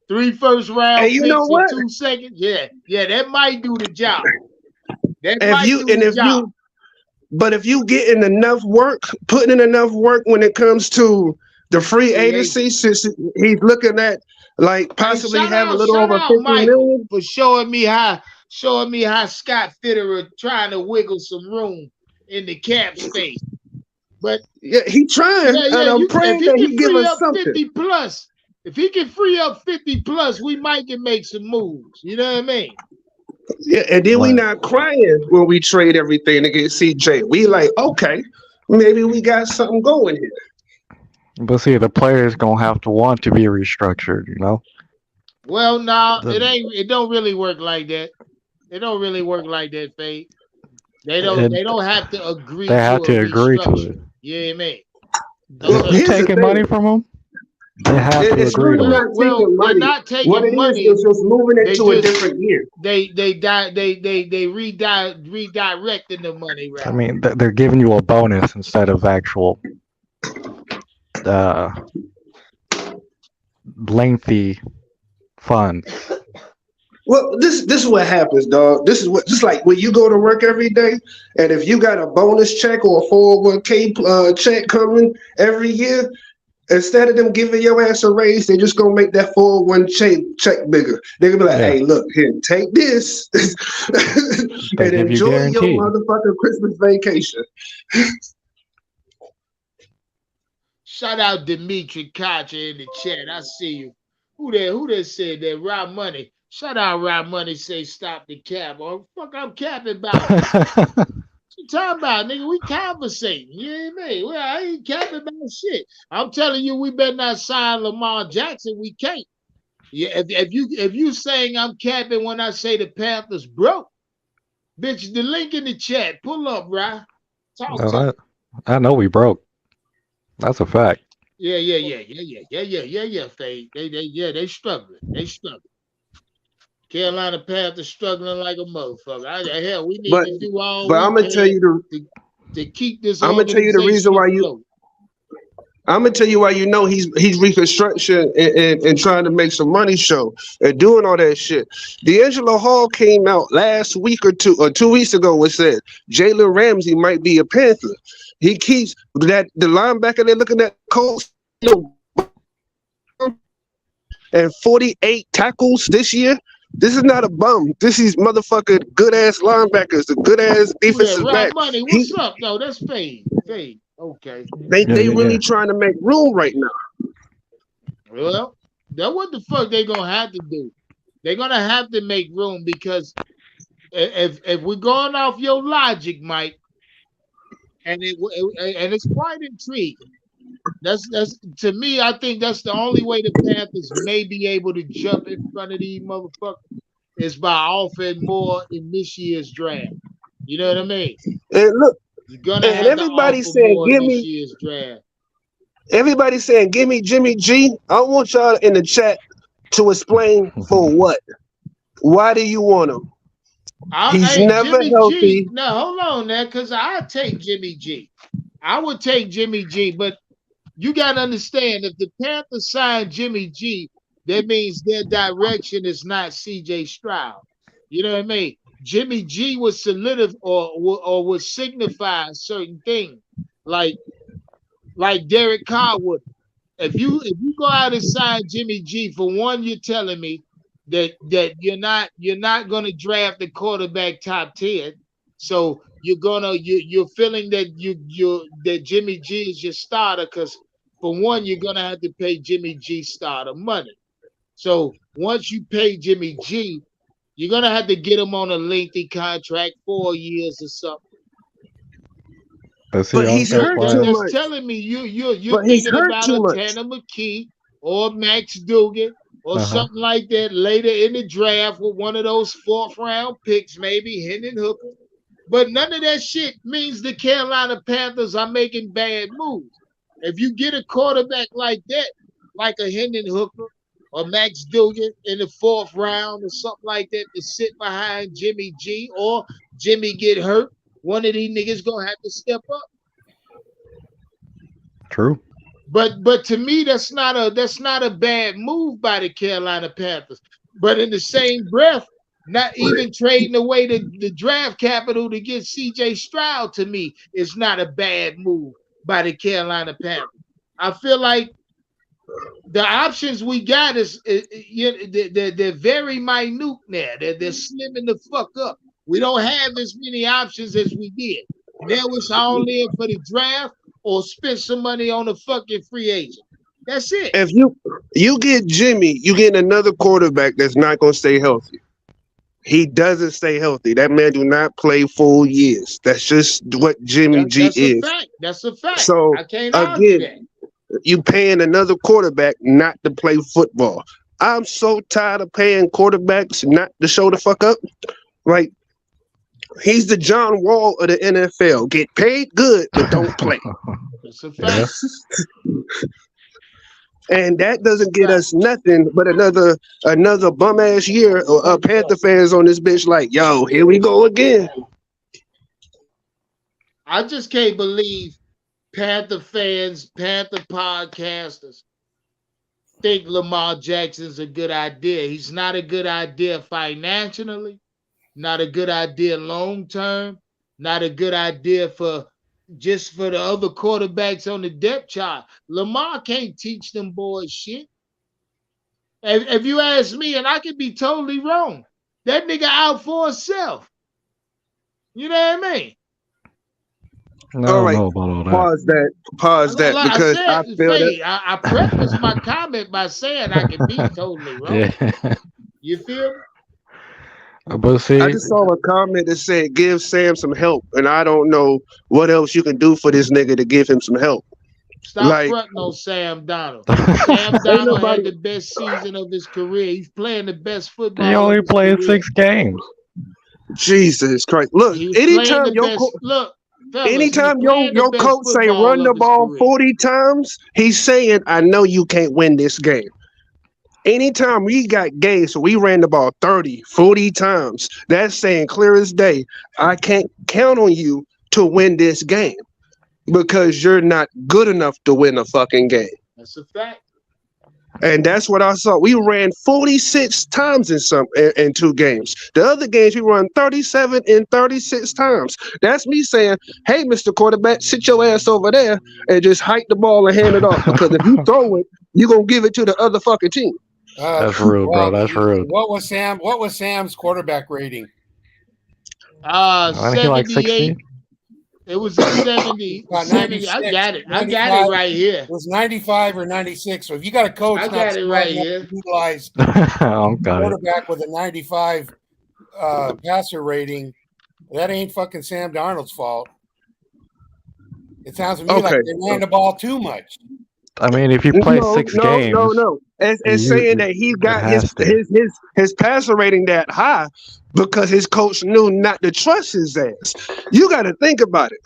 3 first round picks and 2 seconds. Yeah, that might do the job. But if you getting enough work, putting in enough work when it comes to the free agency, since he's looking at like possibly have a little over 50 million for showing me how Scott Fitterer trying to wiggle some room in the cap space. But yeah, he trying, and I'm praying that he give us something. 50 plus, If he can free up 50 plus, we might can make some moves. You know what I mean? Yeah, and then we But not crying when we trade everything to get CJ. We like, okay, maybe we got something going here. see, the player's gonna have to want to be restructured. Well, no, it The, ain't. It don't really work like that. It don't really work like that, Fade. They don't. it, They don't have to they agree have to a to agree to it. restructure. You know what I mean? That's Well, If you a. here's the taking money thing. from them, they have to It's agree really to it. not taking They're money. not What taking it is money. just moving They into a just different year. they redirecting the money I route. mean, they're giving you a bonus instead of actual uh, lengthy funds. Well, this is what happens, dog. This is what just like when you go to work every day, and if you got a bonus check or a 401k check coming every year, instead of them giving your ass a raise, they just gonna make that 401k check bigger. They're gonna be like, Yeah, "Hey, look here, take this they and give you enjoy your guaranteed. motherfucking Christmas vacation." Shout out Dimitri Kacha in the chat. I see you. Who that said that? Rob Money. Shout out Rob Money. Say stop the cap. Oh fuck, I'm capping about. What you talking about, nigga? We conversating. You know what I mean? Well, I ain't capping about shit. I'm telling you, we better not sign Lamar Jackson. We can't. Yeah, if you saying I'm capping when I say the Panthers broke, bitch, the link in the chat. Pull up, right? Talk to me. I, I know we broke. That's a fact. Yeah, Fade. They struggling. They struggling. Carolina Panthers struggling like a motherfucker. Hell, we need But to do all but we I'm gonna tell can you the to keep this I'm gonna tell you the reason organization why you afloat. I'm gonna tell you why you know he's reconstruction and trying to make some money show and doing all that shit. D'Angelo Hall came out last week or 2 weeks ago and said Jalen Ramsey might be a Panther. He keeps that the linebacker they're looking at Colts and 48 tackles this year. This is not a bum. This is motherfucking good ass linebackers, the good ass Oh yeah, defensive Rob back. Money, He what's up though? That's Fade. Fade. Okay. they Yeah, they yeah, really yeah. trying to make room right now. Well, that's what the fuck they gonna have to do. They're gonna have to make room because if we're going off your logic, Mike, and it's quite intriguing. That's to me. I think that's the only way the Panthers may be able to jump in front of these motherfuckers is by offering more in this year's draft. You know what I mean? And look, You're gonna and have to everybody's offer saying, more in this year's draft. give me Jimmy G. I want y'all in the chat to explain for what. Why do you want him? He's Hey, never Jimmy G. healthy. Now hold on there, because I take Jimmy G. I would take Jimmy G, but you gotta understand if the Panthers sign Jimmy G, that means their direction is not CJ Stroud. You know what I mean? Jimmy G would solidify or would signify certain things, like Derek Carr would. If you go out and sign Jimmy G, for one, you're telling me that you're not gonna draft the quarterback top 10. So you're feeling that that Jimmy G is your starter because for one, you're gonna have to pay Jimmy G starter money. So once you pay Jimmy G, you're gonna have to get him on a lengthy contract, 4 years or something. But see, But on he's So that's hurt that, too why. that's much. telling me you're But he's thinking hurt about too a much. Tanner McKee or Max Dugan or Uh huh. something like that later in the draft with one of those fourth round picks, maybe Hendon Hooker. But none of that shit means the Carolina Panthers are making bad moves. If you get a quarterback like that, like a Hendon Hooker or Max Dugan in the fourth round or something like that to sit behind Jimmy G or Jimmy get hurt, one of these niggas gonna have to step up. True. But to me, that's not a bad move by the Carolina Panthers. But in the same breath, not even trading away the draft capital to get CJ Stroud to me is not a bad move by the Carolina Panthers. I feel like the options we got they're very minute now. They're slimming the fuck up. We don't have as many options as we did. Now it's all in for the draft or spend some money on a fucking free agent. That's it. If you get Jimmy, you get another quarterback that's not going to stay healthy. He doesn't stay healthy. That man do not play full years. That's just what Jimmy G That's is. a fact. That's a fact. So I can't argue that. again, you paying another quarterback not to play football. I'm so tired of paying quarterbacks not to show the fuck up. Like, he's the John Wall of the NFL. Get paid good, but don't play. That's a fact. And that doesn't get us nothing but another bum ass year of Panther fans on this bitch. Like, yo, here we go again. I just can't believe Panther fans, Panther podcasters think Lamar Jackson's a good idea. He's not a good idea financially, not a good idea long term, not a good idea for the other quarterbacks on the depth chart. Lamar can't teach them boys shit. If you ask me, and I could be totally wrong, that nigga out for himself. You know what I mean? No, All right, I don't know about all that. Pause that, Like because I feel Faye, that. I preface my comment by saying I could be totally wrong. Yeah. You feel me? But see, I just saw a comment that said, give Sam some help. And I don't know what else you can do for this nigga to give him some help. Stop Like- fronting on Sam Donald. Sam Donald nobody- had the best season of his career. He's playing the best football. he of only his played career. 6 games. Jesus Christ. Look, He was playing anytime the your best. co- Look, fellas, he anytime was your playing the your best coach say football run the of his ball career. 40 times, he's saying, I know you can't win this game. Anytime we got games, so we ran the ball 30, 40 times, that's saying clear as day, I can't count on you to win this game because you're not good enough to win a fucking game. That's a fact. And that's what I saw. We ran 46 times in 2 games. The other games we run 37 and 36 times. That's me saying, hey, Mr. Quarterback, sit your ass over there and just hike the ball and hand it off. Because if you throw it, you're gonna give it to the other fucking team. That's rude, bro. That's rude. What was Sam's quarterback rating? I think he like 78. 60. It was a 70. About 70. I 96, got it. I got 95. it right here. It was 95 or 96. So if you got a coach, I not got it smart right enough here. to utilize I'm got it. quarterback with a 95 passer rating, that ain't fucking Sam Darnold's fault. It sounds to me like Okay. they ran the ball too much. I mean, if you play 6 games, No. It's saying that he got his passer rating that high because his coach knew not to trust his ass. You got to think about it.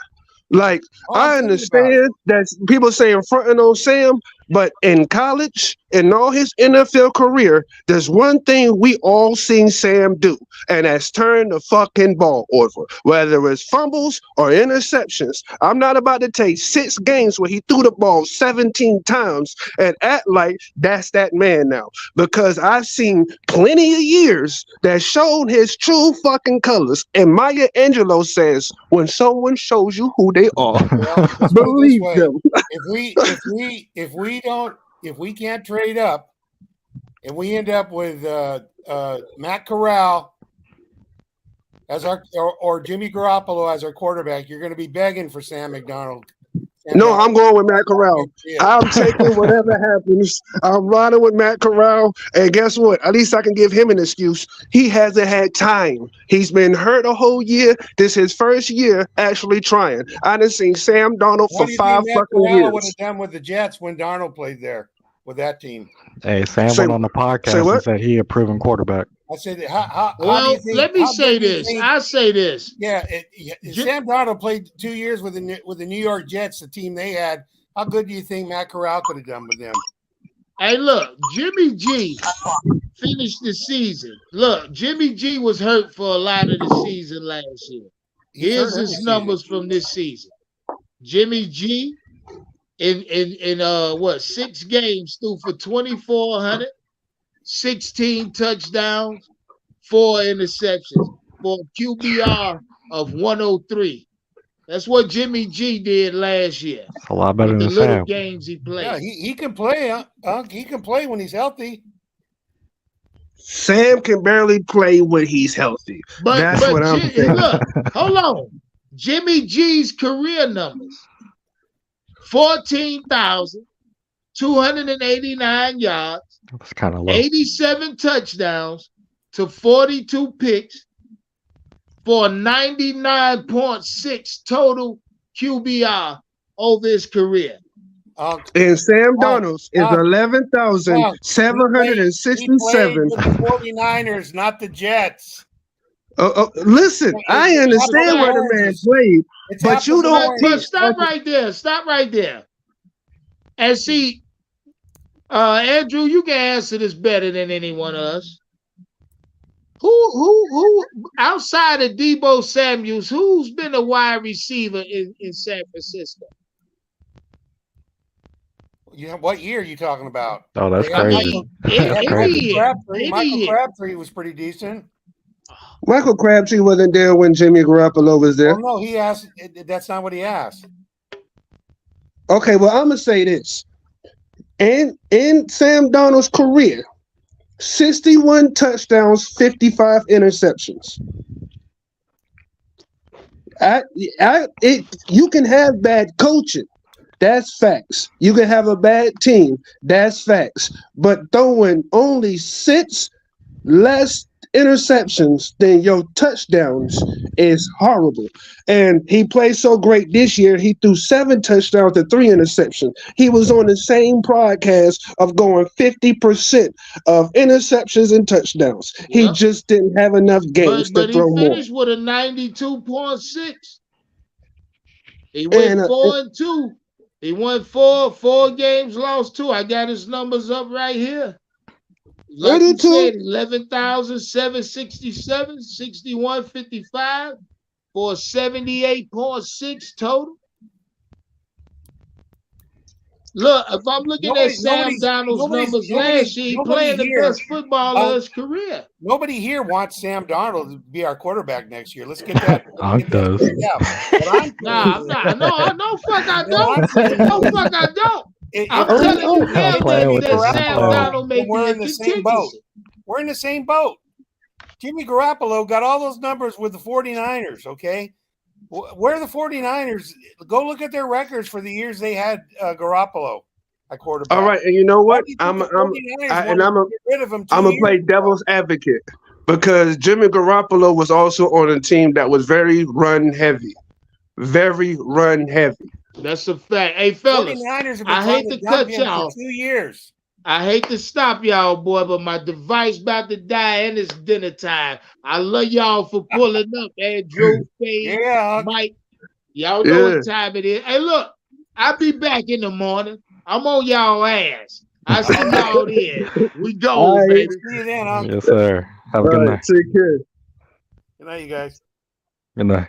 Like, I understand that people saying fronting on Sam, but in college, in all his NFL career, there's one thing we all seen Sam do, and that's turn the fucking ball over, whether it's fumbles or interceptions. I'm not about to take 6 games where he threw the ball 17 times and act like that's that man now, because I've seen plenty of years that showed his true fucking colors. And Maya Angelou says, when someone shows you who they are, Well, let's put it this believe way. them. If we can't trade up and we end up with Matt Corral as our or Jimmy Garoppolo as our quarterback, you're going to be begging for Sam McDonald. No, I'm going with Matt Corral. I'm taking whatever happens. I'm riding with Matt Corral. And guess what? At least I can give him an excuse. He hasn't had time. He's been hurt a whole year. This is his first year actually trying. I done seen Sam Darnold What for do you 5 think Matt fucking Corral would years. have done with the Jets when Darnold played there with that team? hey, Sam Say- went on the say podcast what? and said he a proven quarterback. I said, how do Well, you think, let me how say good do you this. think- I say this. Yeah, Sam Darnold played 2 years with the New York Jets, the team they had. How good do you think Matt Corral could have done with them? Hey, look, Jimmy G finished the season. Look, Jimmy G was hurt for a lot of the season last year. Here's hurt his every numbers from this season. Jimmy G in 6 games threw for 2,400, 16 touchdowns, 4 interceptions for a QBR of 103. That's what Jimmy G did last year. It's a lot better The than little Sam. games he played. Yeah, he can play. He can play when he's healthy. Sam can barely play when he's healthy. That's what I'm saying. Look, hold on. Jimmy G's career numbers: 289 yards, That's kind of low. 87 touchdowns to 42 picks for 99.6 total QBR over his career. And Sam Darnold is 11,767. He played with the 49ers, not the Jets. Listen, I understand where the man played, but you don't. But stop right there. Stop right there. And see, Andrew, you can answer this better than any one of us. Who outside of Deebo Samuels, who's been a wide receiver in San Francisco? What year are you talking about? Oh, that's crazy. Michael Crabtree was pretty decent. Michael Crabtree wasn't there when Jimmy Garoppolo was there. Oh, no, he asked. That's not what he asked. Okay, well, I'm gonna say this. In Sam Darnold's career, 61 touchdowns, 55 interceptions. You can have bad coaching. That's facts. You can have a bad team. That's facts. But throwing only 6 less interceptions than your touchdowns is horrible. And he played so great this year, he threw 7 touchdowns and 3 interceptions. He was on the same broadcast of going 50% of interceptions and touchdowns. He just didn't have enough games to throw more. But he finished with a 92.6. He went 4-2. He won 4 games, lost 2. I got his numbers up right here. Like you said, 11,767, 61.55 for 78.6 total. Look, if I'm looking at Sam Darnold's numbers last year, he playing the best football of his career. Nobody here wants Sam Darnold to be our quarterback next year. Let's get that. Does. No, fuck I don't. No, fuck I don't. I'm telling you now that Sam Darnold may be in the same boat. We're in the same boat. Jimmy Garoppolo got all those numbers with the 49ers, okay? Where are the 49ers? Go look at their records for the years they had Garoppolo at quarterback. All right, and you know what? I'm gonna play devil's advocate because Jimmy Garoppolo was also on a team that was very run heavy. Very run heavy. That's a fact. Hey, fellas, I hate to cut y'all. 2 years. I hate to stop y'all, boy, but my device about to die and it's dinner time. I love y'all for pulling up, Andrew, Faye, Mike. Y'all know what time it is. Hey, look, I'll be back in the morning. I'm on y'all ass. I see y'all there. We go, baby. See you then, huh? Yes, sir. Have a good night. Take care. Good night, you guys. Good night.